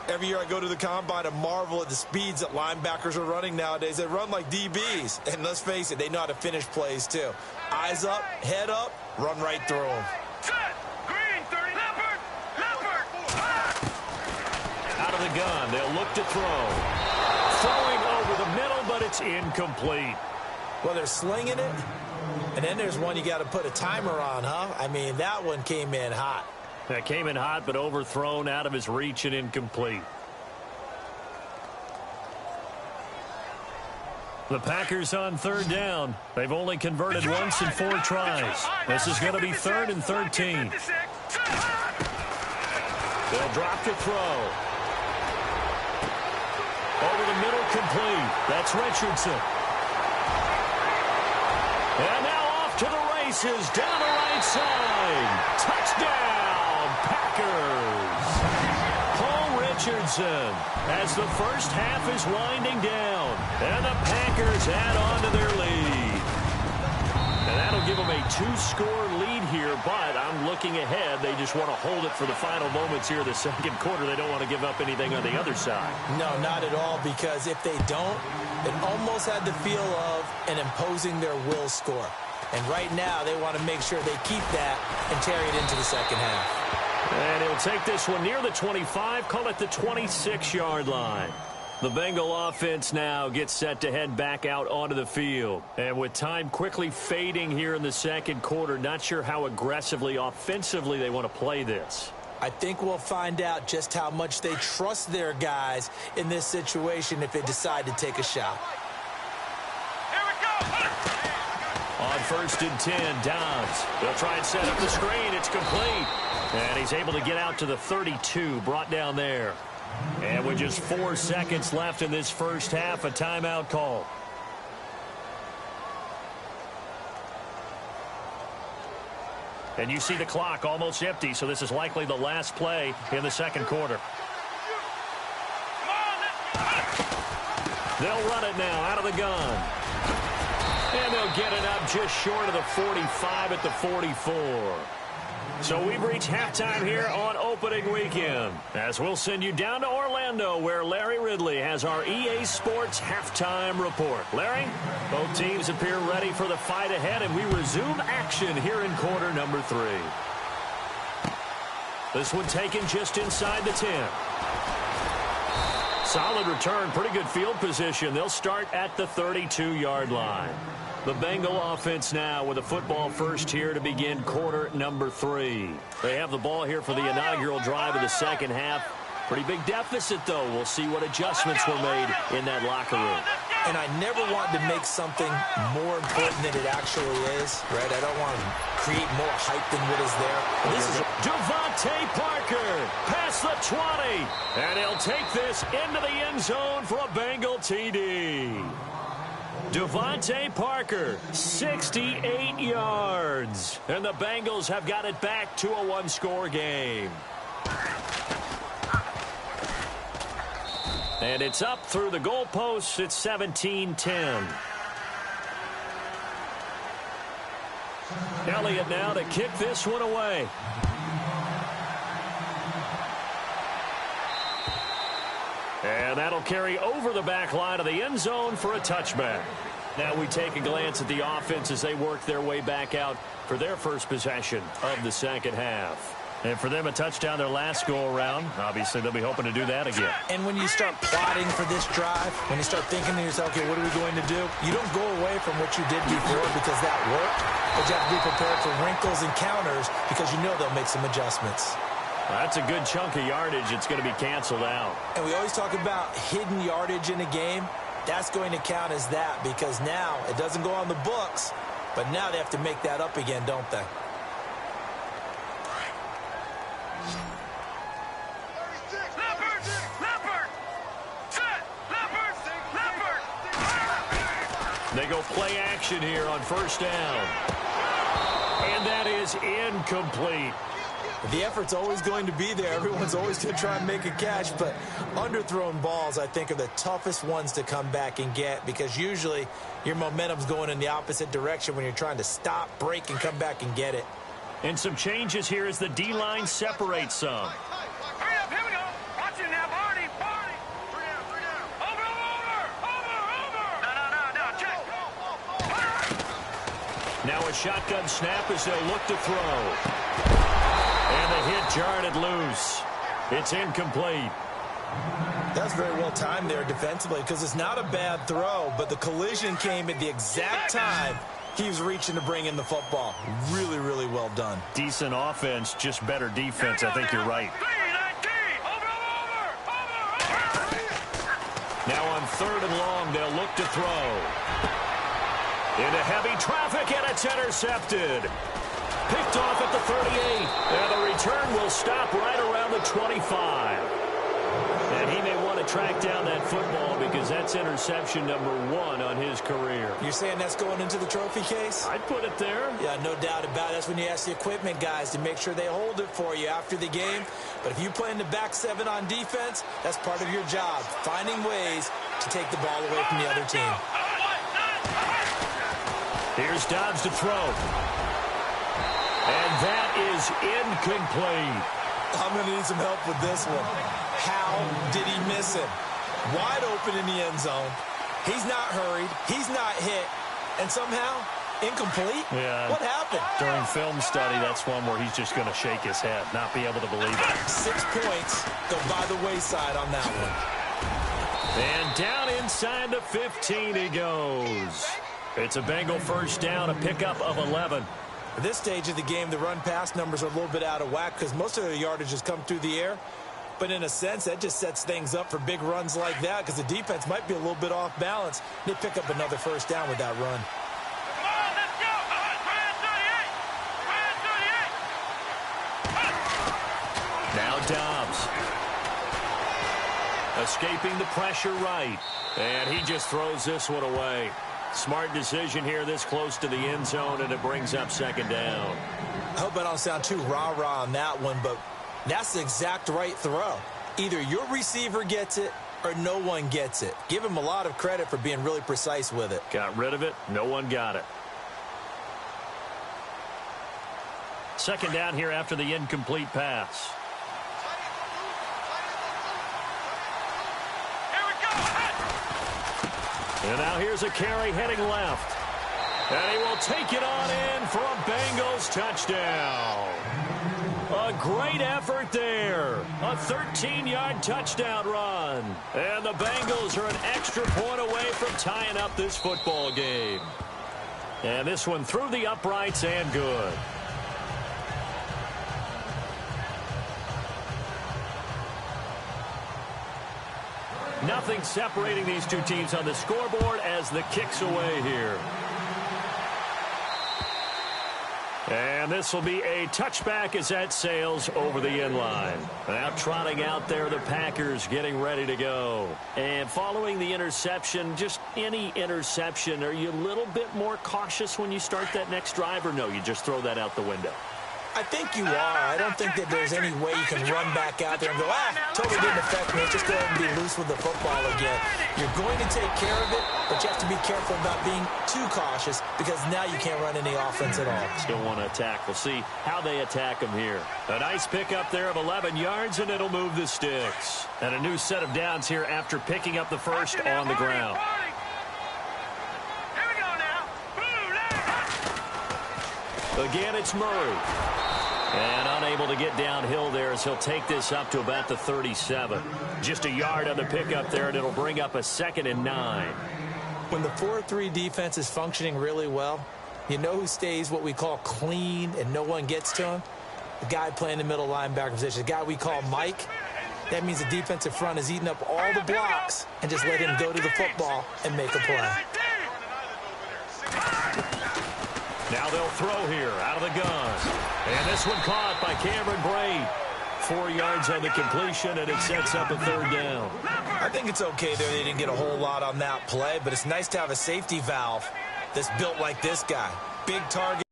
Every year I go to the combine and marvel at the speeds that linebackers are running nowadays. They run like DBs. And let's face it, they know how to finish plays too. Eyes up, head up, run right through them. Set! Green, 30. Leopard! Leopard! Out of the gun, they'll look to throw. Throwing over the middle, but it's incomplete. Well, they're slinging it. And then there's one you got to put a timer on, huh? I mean, that one came in hot. That came in hot, but overthrown, out of his reach, and incomplete. The Packers on 3rd down. They've only converted once in 4 tries. This is going to be 3rd and 13. They'll drop to throw. Over the middle, complete. That's Richardson. And now off to the races, down the right side. Touchdown, Packers. Paul Richardson as the first half is winding down. And the Packers add on to their lead. And that'll give them a 2-score lead here, but I'm looking ahead. They just want to hold it for the final moments here of the second quarter. They don't want to give up anything on the other side. No, not at all, because if they don't, it almost had the feel of an imposing their will score. And right now, they want to make sure they keep that and carry it into the second half. And he'll take this one near the 25, call it the 26-yard line. The Bengal offense now gets set to head back out onto the field. And with time quickly fading here in the second quarter, not sure how aggressively, offensively they want to play this. I think we'll find out just how much they trust their guys in this situation if they decide to take a shot. Here we go! On 1st and 10, Dobbs. They'll try and set up the screen. It's complete. And he's able to get out to the 32, brought down there. And with just 4 seconds left in this first half, a timeout call. And you see the clock almost empty, so this is likely the last play in the second quarter. They'll run it now out of the gun. And they'll get it up just short of the 45 at the 44. So we've reached halftime here on opening weekend, as we'll send you down to Orlando, where Larry Ridley has our EA Sports halftime report. Larry, both teams appear ready for the fight ahead, and we resume action here in quarter number 3. This one taken just inside the 10. Solid return, pretty good field position. They'll start at the 32-yard line. The Bengal offense now with a football first here to begin quarter number 3. They have the ball here for the inaugural drive of the second half. Pretty big deficit, though. We'll see what adjustments were made in that locker room. And I never want to make something more important than it actually is, right? I don't want to create more hype than what is there. This is Devontae Parker past the 20. And he'll take this into the end zone for a Bengal TD. Devontae Parker, 68 yards. And the Bengals have got it back to a one-score game. And it's up through the goalposts. It's 17-10. Elliott now to kick this one away. And that'll carry over the back line of the end zone for a touchback. Now we take a glance at the offense as they work their way back out for their first possession of the second half. And for them, a touchdown their last go-around. Obviously, they'll be hoping to do that again. And when you start plotting for this drive, when you start thinking to yourself, okay, what are we going to do? You don't go away from what you did before because that worked, but you have to be prepared for wrinkles and counters because you know they'll make some adjustments. That's a good chunk of yardage. It's going to be canceled out. And we always talk about hidden yardage in a game. That's going to count as that because now it doesn't go on the books, but now they have to make that up again, don't they? They go play action here on first down. And that is incomplete. The effort's always going to be there. Everyone's always going to try and make a catch, but underthrown balls, I think, are the toughest ones to come back and get because usually your momentum's going in the opposite direction when you're trying to stop, break, and come back and get it. And some changes here as the D-line separates some. Hurry up, here we go. Watch it now, Barney. Three down. Over. No, check. Now a shotgun snap as they'll look to throw. And the hit jarred loose. It's incomplete. That's very well timed there defensively because it's not a bad throw, but the collision came at the exact time he was reaching to bring in the football. Really, really well done. Decent offense, just better defense. I think you're right. Now on 3rd and long, they'll look to throw. Into heavy traffic, and it's intercepted. Picked off at the 38. And the return will stop right around the 25. And he may want to track down that football because that's interception number 1 on his career. You're saying that's going into the trophy case? I'd put it there. Yeah, no doubt about it. That's when you ask the equipment guys to make sure they hold it for you after the game. But if you play in the back 7 on defense, that's part of your job, finding ways to take the ball away from the other team. Here's Dobbs to throw. And that is incomplete. I'm going to need some help with this one. How did he miss him? Wide open in the end zone. He's not hurried. He's not hit. And somehow, incomplete? Yeah. What happened? During film study, that's one where he's just going to shake his head, not be able to believe it. 6 points go by the wayside on that one. And down inside the 15 he goes. It's a Bengal first down, a pickup of 11. At this stage of the game, the run-pass numbers are a little bit out of whack because most of their yardage has come through the air. But in a sense, that just sets things up for big runs like that because the defense might be a little bit off balance. They pick up another first down with that run. Come on, let's go. Now Dobbs. Escaping the pressure right. And he just throws this one away. Smart decision here this close to the end zone, and it brings up second down. I hope I don't sound too rah-rah on that one, but that's the exact right throw. Either your receiver gets it or no one gets it. Give him a lot of credit for being really precise with it. Got rid of it. No one got it. Second down here after the incomplete pass. Here we go. And now here's a carry heading left. And he will take it on in for a Bengals touchdown. A great effort there. A 13-yard touchdown run. And the Bengals are an extra point away from tying up this football game. And this one through the uprights and good. Nothing separating these two teams on the scoreboard as the kick's away here. And this will be a touchback as that sails over the end line. Now trotting out there, the Packers getting ready to go. And following the interception, just any interception, are you a little bit more cautious when you start that next drive, or no, you just throw that out the window? I think you are. I don't think that there's any way you can run back out there and go, totally didn't affect me. Just go ahead and be loose with the football again. You're going to take care of it, but you have to be careful about being too cautious because now you can't run any offense at all. Still want to attack. We'll see how they attack them here. A nice pickup there of 11 yards, and it'll move the sticks. And a new set of downs here after picking up the first on the ground. Here we go now. Again, it's Murray. And unable to get downhill there as he'll take this up to about the 37. Just a yard on the pickup there, and it'll bring up a 2nd and 9. When the 4-3 defense is functioning really well, you know who stays what we call clean and no one gets to him? The guy playing the middle linebacker position, the guy we call Mike. That means the defensive front is eating up all the blocks and just let him go to the football and make a play. Now they'll throw here out of the gun. And this one caught by Cameron Brate. 4 yards on the completion, and it sets up a 3rd down. I think it's okay there. They didn't get a whole lot on that play, but it's nice to have a safety valve that's built like this guy. Big target,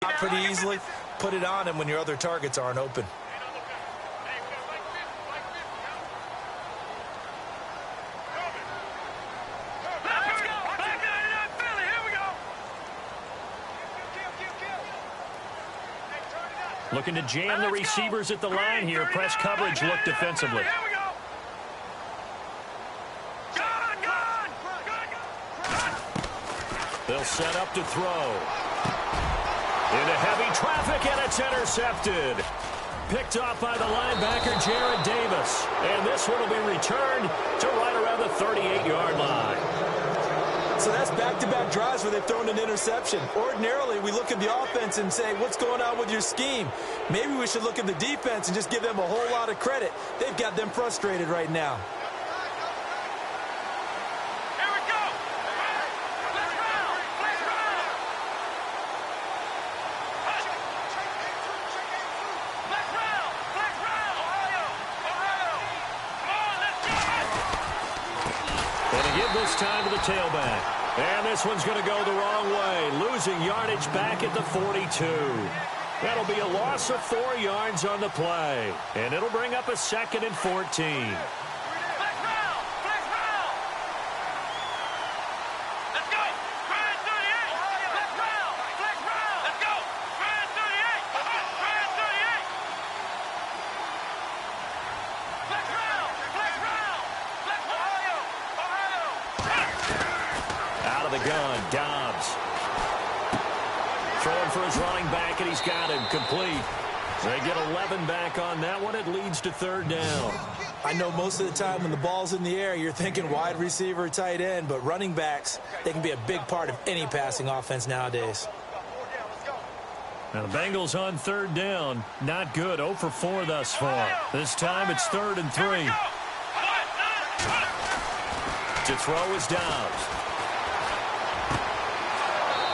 pretty easily. Put it on him when your other targets aren't open. Looking to jam the receivers at the line here. Press coverage look defensively. They'll set up to throw. Into heavy traffic, and it's intercepted. Picked off by the linebacker, Jared Davis. And this one will be returned to right around the 38-yard line. So that's back-to-back drives where they've thrown an interception. Ordinarily, we look at the offense and say, what's going on with your scheme? Maybe we should look at the defense and just give them a whole lot of credit. They've got them frustrated right now. Here we go. Let's roll. Let's roll. Let's roll. Let's roll. Ohio. Ohio. Come on, let's go. And to give this time to the tailback. And this one's going to go the wrong way. Losing yardage back at the 42. That'll be a loss of 4 yards on the play. And it'll bring up a 2nd and 14. Let's roll. Let's roll. Let's go. Grand 38. Let's roll. Let's roll. Let's go. Grand 38. Grand 38. Let's roll. Let's roll. Let's Ohio. Ohio. Out of the gun, Dobbs. Throwing for his running back, and he's got him complete. They get 11 back on that one. It leads to 3rd down. I know most of the time when the ball's in the air, you're thinking wide receiver, tight end, but running backs, they can be a big part of any passing offense nowadays. Now the Bengals on 3rd down. Not good. 0 for 4 thus far. This time it's 3rd and 3. To throw is Dobbs.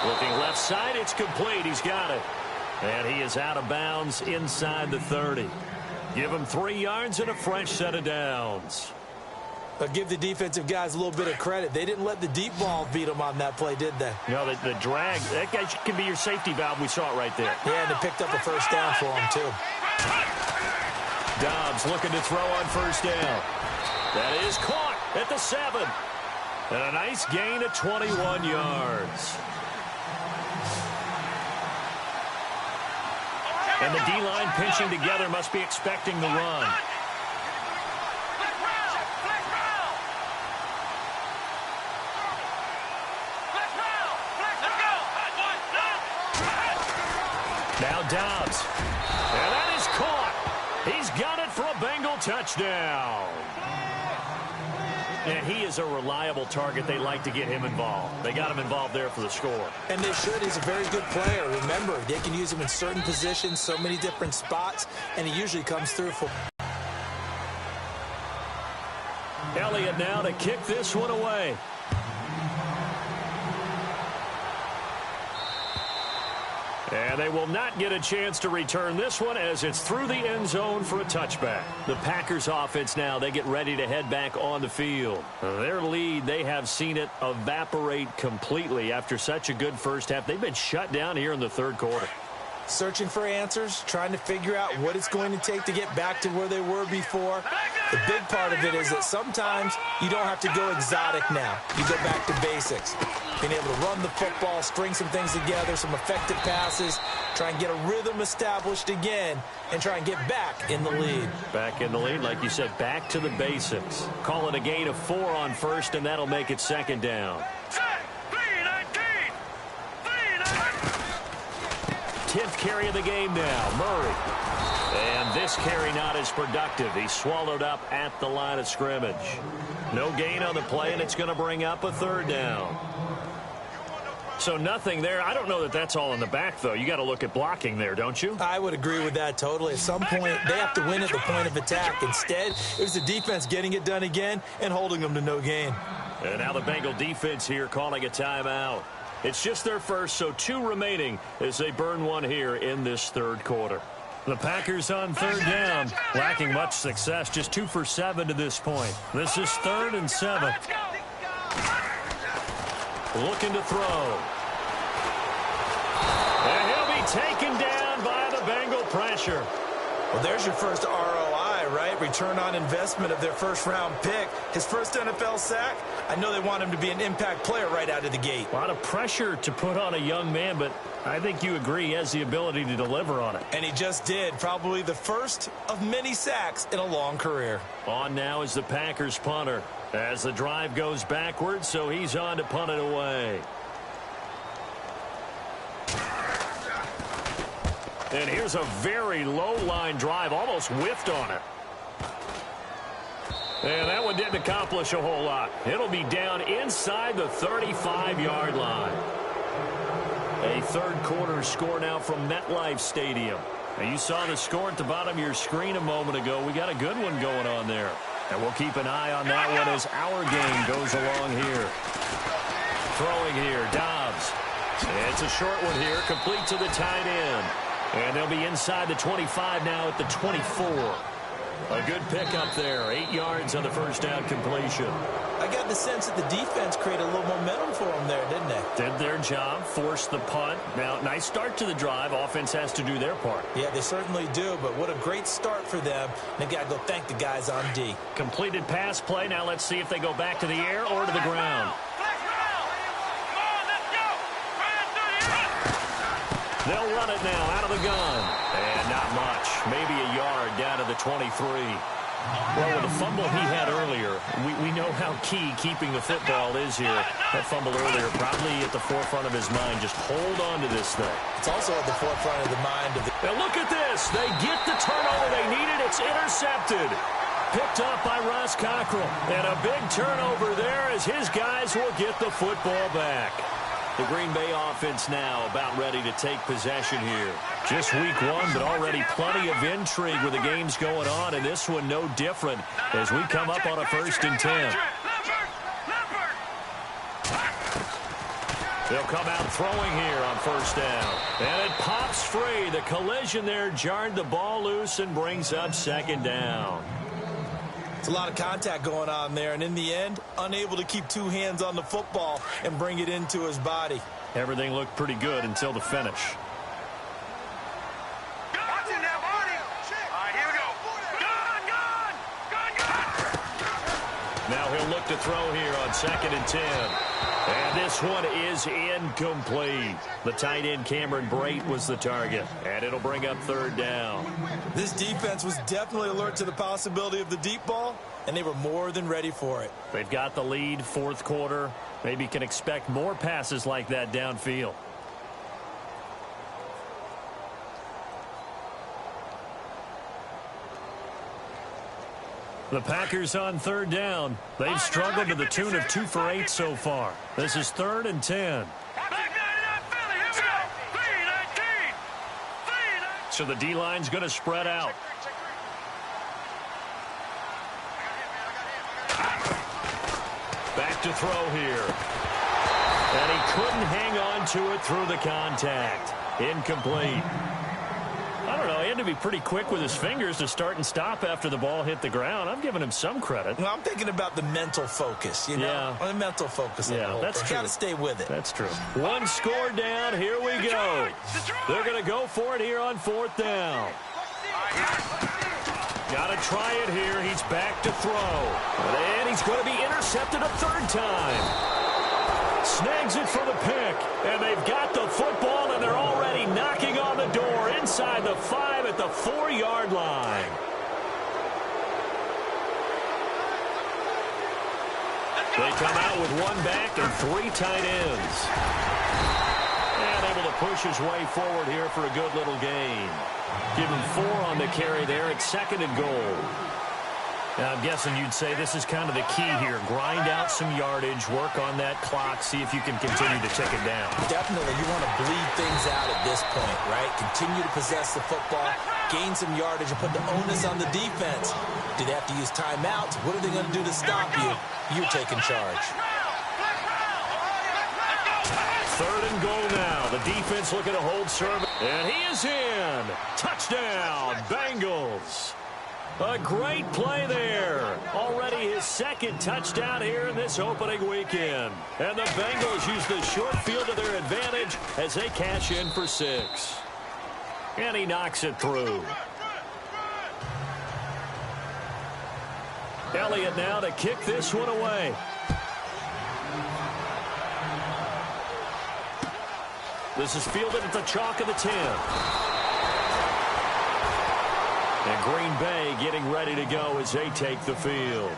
Looking left side, it's complete. He's got it. And he is out of bounds inside the 30. Give him 3 yards and a fresh set of downs. But give the defensive guys a little bit of credit. They didn't let the deep ball beat them on that play, did they? You know, the drag, that guy can be your safety valve. We saw it right there. Yeah, and they picked up a first down for him, too. Dobbs looking to throw on first down. That is caught at the 7. And a nice gain of 21 yards. And the D-line pinching together must be expecting the run. Now Dobbs. And that is caught. He's got it for a Bengal touchdown. And he is a reliable target. They like to get him involved. They got him involved there for the score. And they should. He's a very good player. Remember, they can use him in certain positions, so many different spots, and he usually comes through for. Elliott now to kick this one away. And they will not get a chance to return this one as it's through the end zone for a touchback. The Packers offense now, they get ready to head back on the field. Their lead, they have seen it evaporate completely after such a good first half. They've been shut down here in the third quarter. Searching for answers, trying to figure out what it's going to take to get back to where they were before. The big part of it is that sometimes you don't have to go exotic now. You go back to basics. Being able to run the football, string some things together, some effective passes, try and get a rhythm established again, and try and get back in the lead. Back in the lead, like you said, back to the basics. Call it a gain of 4 on first, and that'll make it second down. 10th carry of the game now, Murray. And this carry not as productive. He's swallowed up at the line of scrimmage. No gain on the play, and it's going to bring up a third down. So nothing there. I don't know that that's all in the back, though. You got to look at blocking there, don't you? I would agree with that totally. At some point, they have to win at the point of attack. Instead, it was the defense getting it done again and holding them to no gain. And now the Bengal defense here calling a timeout. It's just their first, so 2 remaining as they burn one here in this third quarter. The Packers on third down, lacking much success, just 2 for 7 to this point. This is 3rd and 7. Looking to throw. And he'll be taken down by the Bengal pressure. Well, there's your first ROI, right? Return on investment of their first-round pick. His first NFL sack. I know they want him to be an impact player right out of the gate. A lot of pressure to put on a young man, but I think you agree he has the ability to deliver on it. And he just did. Probably the first of many sacks in a long career. On now is the Packers punter as the drive goes backwards, so he's on to punt it away. And here's a very low-line drive, almost whiffed on it. And that one didn't accomplish a whole lot. It'll be down inside the 35-yard line. A third quarter score now from MetLife Stadium. Now you saw the score at the bottom of your screen a moment ago. We got a good one going on there. And we'll keep an eye on that one as our game goes along here. Throwing here, Dobbs. It's a short one here, complete to the tight end. And they'll be inside the 25 now at the 24. A good pickup there. 8 yards on the first down completion. I got the sense that the defense created a little momentum for them there, didn't they? Did their job, forced the punt. Now, nice start to the drive. Offense has to do their part. Yeah, they certainly do, but what a great start for them. They've got to go thank the guys on D. Completed pass play. Now let's see if they go back to the air or to the ground. They'll run it now out of the gun. And not much. Maybe a yard down to the 23. Well, with the fumble he had earlier, we know how key keeping the football is here. That fumble earlier probably at the forefront of his mind. Just hold on to this thing. It's also at the forefront of the mind of the... Now look at this. They get the turnover they needed. It's intercepted. Picked up by Ross Cockrell. And a big turnover there as his guys will get the football back. The Green Bay offense now about ready to take possession here. Just week 1, but already plenty of intrigue with the games going on, and this one no different as we come up on a 1st and 10. They'll come out throwing here on first down. And it pops free. The collision there jarred the ball loose and brings up 2nd down. It's a lot of contact going on there, and in the end, unable to keep two hands on the football and bring it into his body. Everything looked pretty good until the finish. Now he'll look to throw here on 2nd and 10. And this one is incomplete. The tight end Cameron Brate was the target. And it'll bring up 3rd down. This defense was definitely alert to the possibility of the deep ball, and they were more than ready for it. They've got the lead, 4th quarter. Maybe can expect more passes like that downfield. The Packers on 3rd down. They've struggled to the tune of 2 for 8 so far. This is 3rd and 10. So the D-line's going to spread out. Back to throw here. And he couldn't hang on to it through the contact. Incomplete. I don't know, he had to be pretty quick with his fingers to start and stop after the ball hit the ground. I'm giving him some credit. Well, I'm thinking about the mental focus, you know? Yeah. The mental focus. Yeah, that's true. Got to stay with it. That's true. One score down. Here we go. They're going to go for it here on 4th down. Got to try it here. He's back to throw. And he's going to be intercepted a 3rd time. Snags it for the pick. And they've got the football, and they're already knocking on the door inside the 5 at the 4-yard line. They come out with 1 back and 3 tight ends. And able to push his way forward here for a good little gain. Give him 4 on the carry there at 2nd and goal. Now, I'm guessing you'd say this is kind of the key here. Grind out some yardage, work on that clock, see if you can continue to tick it down. Definitely, you want to bleed things out at this point, right? Continue to possess the football, gain some yardage, and put the onus on the defense. Do they have to use timeouts? What are they going to do to stop you? You're taking charge. 3rd and goal now. The defense looking to hold serve. And he is in. Touchdown, Bengals. A great play there. Already his 2nd touchdown here in this opening weekend. And the Bengals use the short field to their advantage as they cash in for 6. And he knocks it through. Elliott now to kick this one away. This is fielded at the chalk of the 10. And Green Bay getting ready to go as they take the field.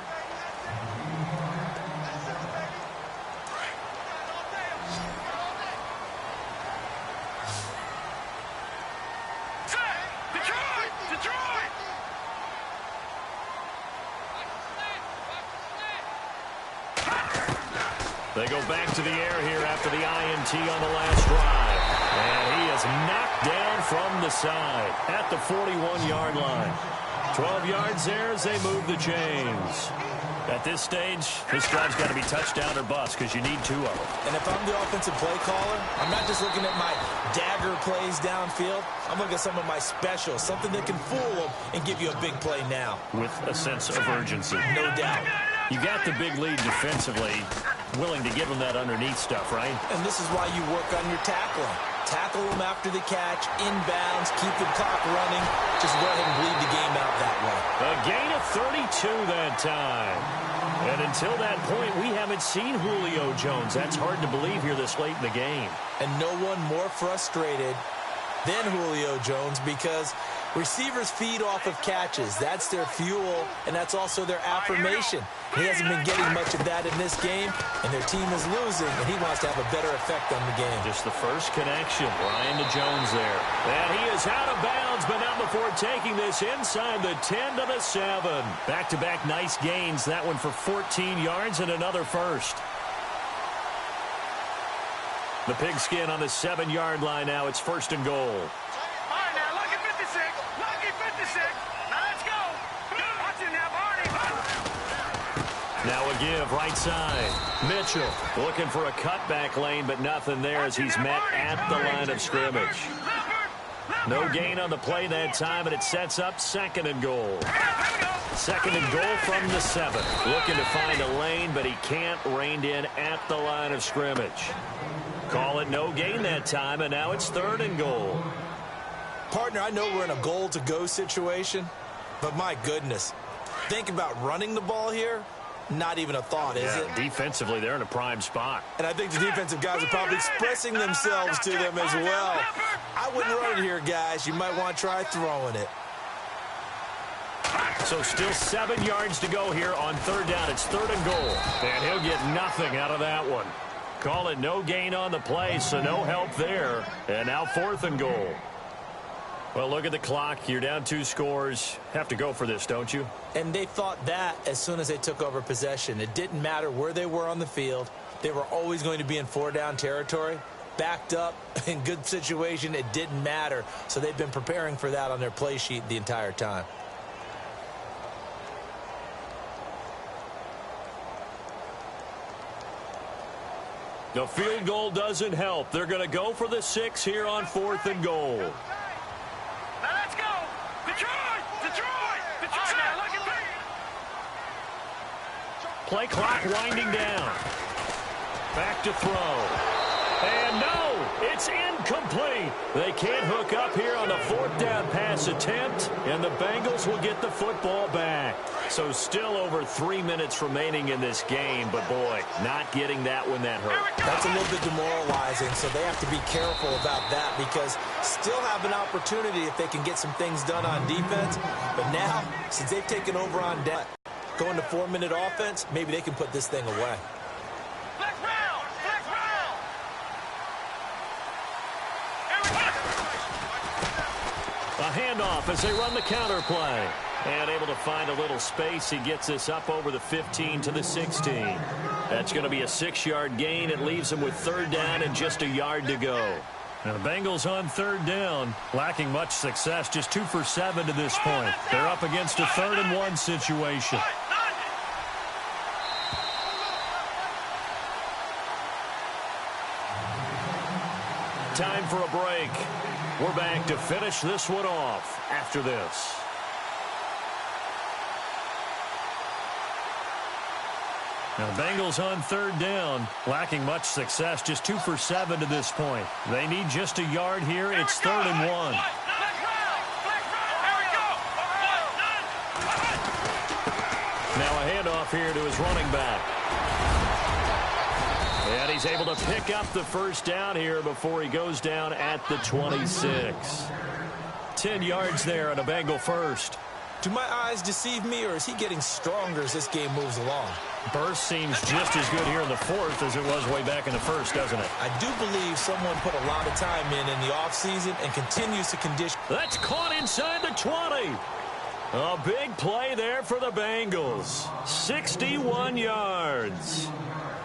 Detroit! They go back to the air here after the INT on the last drive. And he is knocked down from the side at the 41-yard line. 12 yards there as they move the chains. At this stage, this drive's got to be touchdown or bust because you need 2 of them. And if I'm the offensive play caller, I'm not just looking at my dagger plays downfield. I'm looking at some of my specials, something that can fool them and give you a big play now. With a sense of urgency. No doubt. You got the big lead defensively, willing to give them that underneath stuff, right? And this is why you work on your tackling. Tackle them after the catch, inbounds, keep the clock running. Just go ahead and bleed the game out that way. A gain of 32 that time. And until that point, we haven't seen Julio Jones. That's hard to believe here this late in the game. And no one more frustrated than Julio Jones because receivers feed off of catches. That's their fuel, and that's also their affirmation. He hasn't been getting much of that in this game, and their team is losing, and he wants to have a better effect on the game. Just the first connection, Ryan to Jones there. And he is out of bounds, but not before taking this inside the 10 to the 7. Back-to-back nice gains, that one for 14 yards and another first. The pigskin on the 7-yard line now. It's 1st and goal. Now a give, right side. Mitchell looking for a cutback lane, but nothing there as he's met at the line of scrimmage. No gain on the play that time, and it sets up 2nd and goal. Second and goal from the 7. Looking to find a lane, but he can't. Reined in at the line of scrimmage. Call it no gain that time, and now it's 3rd and goal. Partner, I know we're in a goal-to-go situation, but my goodness, think about running the ball here. Not even a thought, is it? Defensively, they're in a prime spot. And I think the defensive guys are probably expressing themselves to them as well. I wouldn't run it here, guys. You might want to try throwing it. So still 7 yards to go here on 3rd down. It's 3rd and goal. And he'll get nothing out of that one. Call it no gain on the play, so no help there. And now 4th and goal. Well, look at the clock. You're down 2 scores. Have to go for this, don't you? And they thought that as soon as they took over possession. It didn't matter where they were on the field. They were always going to be in 4-down territory. Backed up, in good situation, it didn't matter. So they've been preparing for that on their play sheet the entire time. The field goal doesn't help. They're going to go for the 6 here on 4th and goal. Now let's go. Detroit! Detroit! Detroit! Now look at me. Play clock winding down. Back to throw. And no, it's incomplete. They can't hook up here on the 4th down pass attempt, and the Bengals will get the football back. So still over 3 minutes remaining in this game, but boy, not getting that one that hurt. That's a little bit demoralizing, so they have to be careful about that because still have an opportunity if they can get some things done on defense. But now, since they've taken over on deck, going to 4-minute offense, maybe they can put this thing away. Flex round! Flex round! Here we go! A handoff as they run the counter play. And able to find a little space. He gets this up over the 15 to the 16. That's going to be a 6-yard gain. It leaves him with 3rd down and just a yard to go. Now the Bengals on 3rd down, lacking much success, just 2 for 7 to this point. They're up against a 3rd and 1 situation. Time for a break. We're back to finish this one off after this. Now, the Bengals on 3rd down, lacking much success, just 2 for 7 to this point. They need just a yard here. It's 3rd and 1. Now a handoff here to his running back. And he's able to pick up the 1st down here before he goes down at the 26. 10 yards there on a Bengal first. Do my eyes deceive me, or is he getting stronger as this game moves along? Burst seems just as good here in the 4th as it was way back in the 1st, doesn't it? I do believe someone put a lot of time in the offseason and continues to condition. That's caught inside the 20. A big play there for the Bengals. 61 yards.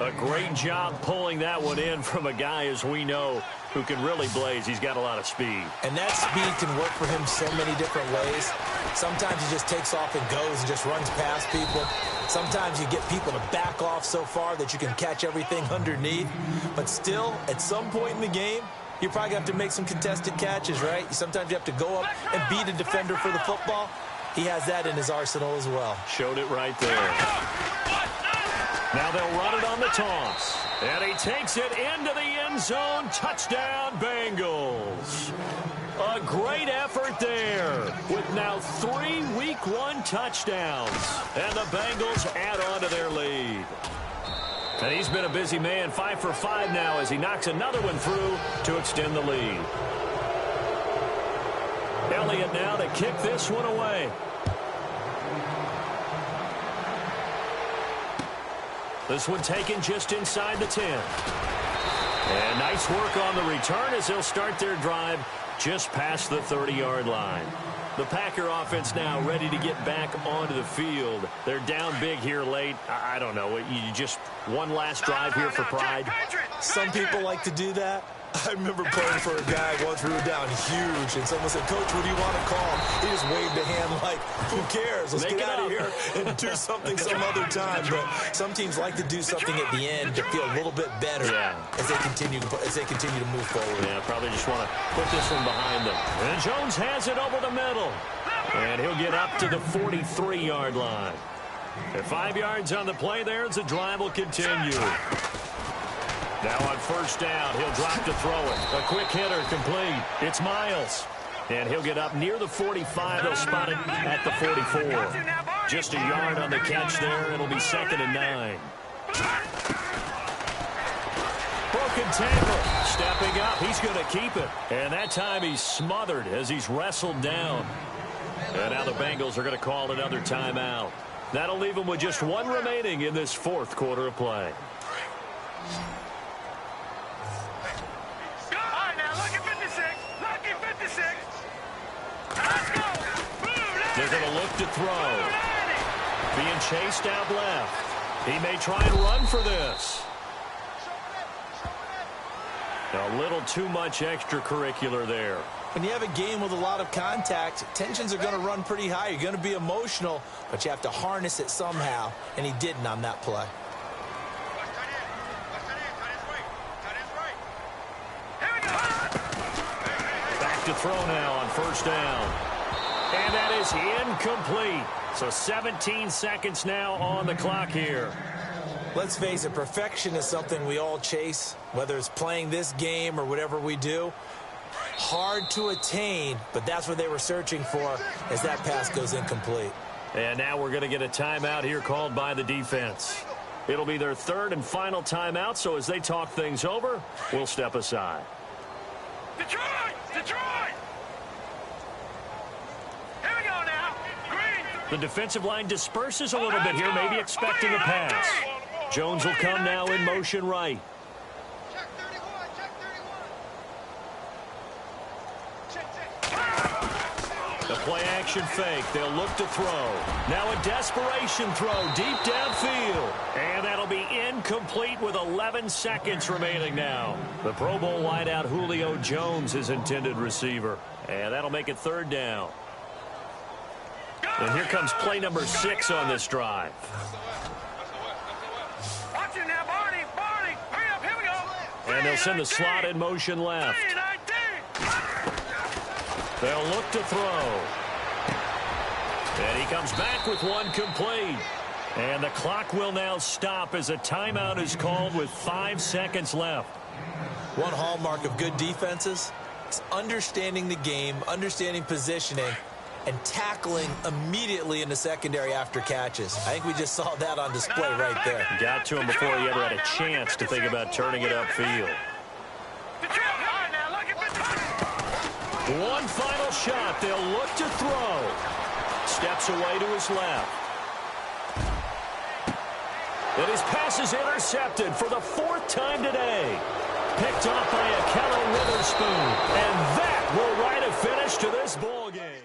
A great job pulling that one in from a guy, as we know, who can really blaze. He's got a lot of speed. And that speed can work for him so many different ways. Sometimes he just takes off and goes and just runs past people. Sometimes you get people to back off so far that you can catch everything underneath. But still, at some point in the game, you probably have to make some contested catches, right? Sometimes you have to go up and beat a defender for the football. He has that in his arsenal as well. Showed it right there. Now they'll run it on the toss. And he takes it into the end zone. Touchdown, Bengals. A great effort there with now 3 Week 1 touchdowns. And the Bengals add on to their lead. And he's been a busy man, 5 for 5 now as he knocks another one through to extend the lead. Elliott now to kick this one away. This one taken just inside the 10. And nice work on the return as they'll start their drive just past the 30-yard line. The Packer offense now ready to get back onto the field. They're down big here late. I don't know. You just one last drive here for pride. Some people like to do that. I remember playing for a guy once we were down huge, and someone said, "Coach, what do you want to call?" He just waved a hand like, "Who cares? Let's get out of here and do something some other time." But some teams like to do something at the end to feel a little bit better as they continue to move forward. Yeah, probably just want to put this one behind them. And Jones has it over the middle. And he'll get up to the 43-yard line. At 5 yards on the play there, the drive will continue. Now on first down, he'll drop to throw it. A quick hitter complete. It's Miles. And he'll get up near the 45. They'll spot it at the 44. Just a yard on the catch there. It'll be 2nd and 9. Broken tackle. Stepping up. He's going to keep it. And that time he's smothered as he's wrestled down. And now the Bengals are going to call another timeout. That'll leave them with just one remaining in this 4th quarter of play. They're going to look to throw. Being chased out left. He may try and run for this. A little too much extracurricular there. When you have a game with a lot of contact, tensions are going to run pretty high. You're going to be emotional, but you have to harness it somehow, and he didn't on that play. Back to throw now on first down. And that is incomplete. So 17 seconds now on the clock here. Let's face it, perfection is something we all chase, whether it's playing this game or whatever we do. Hard to attain, but that's what they were searching for as that pass goes incomplete. And now we're going to get a timeout here called by the defense. It'll be their 3rd and final timeout, so as they talk things over, we'll step aside. Detroit! Detroit! Here we go now. Green. The defensive line disperses a little bit here, maybe expecting a pass. Jones will come now in motion right. Check 31, check 31. The play action fake. They'll look to throw. Now a desperation throw deep downfield. And that'll be incomplete with 11 seconds remaining now. The Pro Bowl wideout Julio Jones, his intended receiver. And that'll make it 3rd down. And here comes play number 6 on this drive. Watch it now, Barney. Barney. Hurry up. Here we go. And they'll send the slot in motion left. 3-19. They'll look to throw. And he comes back with one complete. And the clock will now stop as a timeout is called with 5 seconds left. One hallmark of good defenses is understanding the game, understanding positioning, and tackling immediately in the secondary after catches. I think we just saw that on display right there. Got to him before he ever had a chance to think about turning it upfield. One final shot. They'll look to throw. Steps away to his left. And his pass is intercepted for the 4th time today. Picked off by Akello Witherspoon. And that will write a finish to this ball game.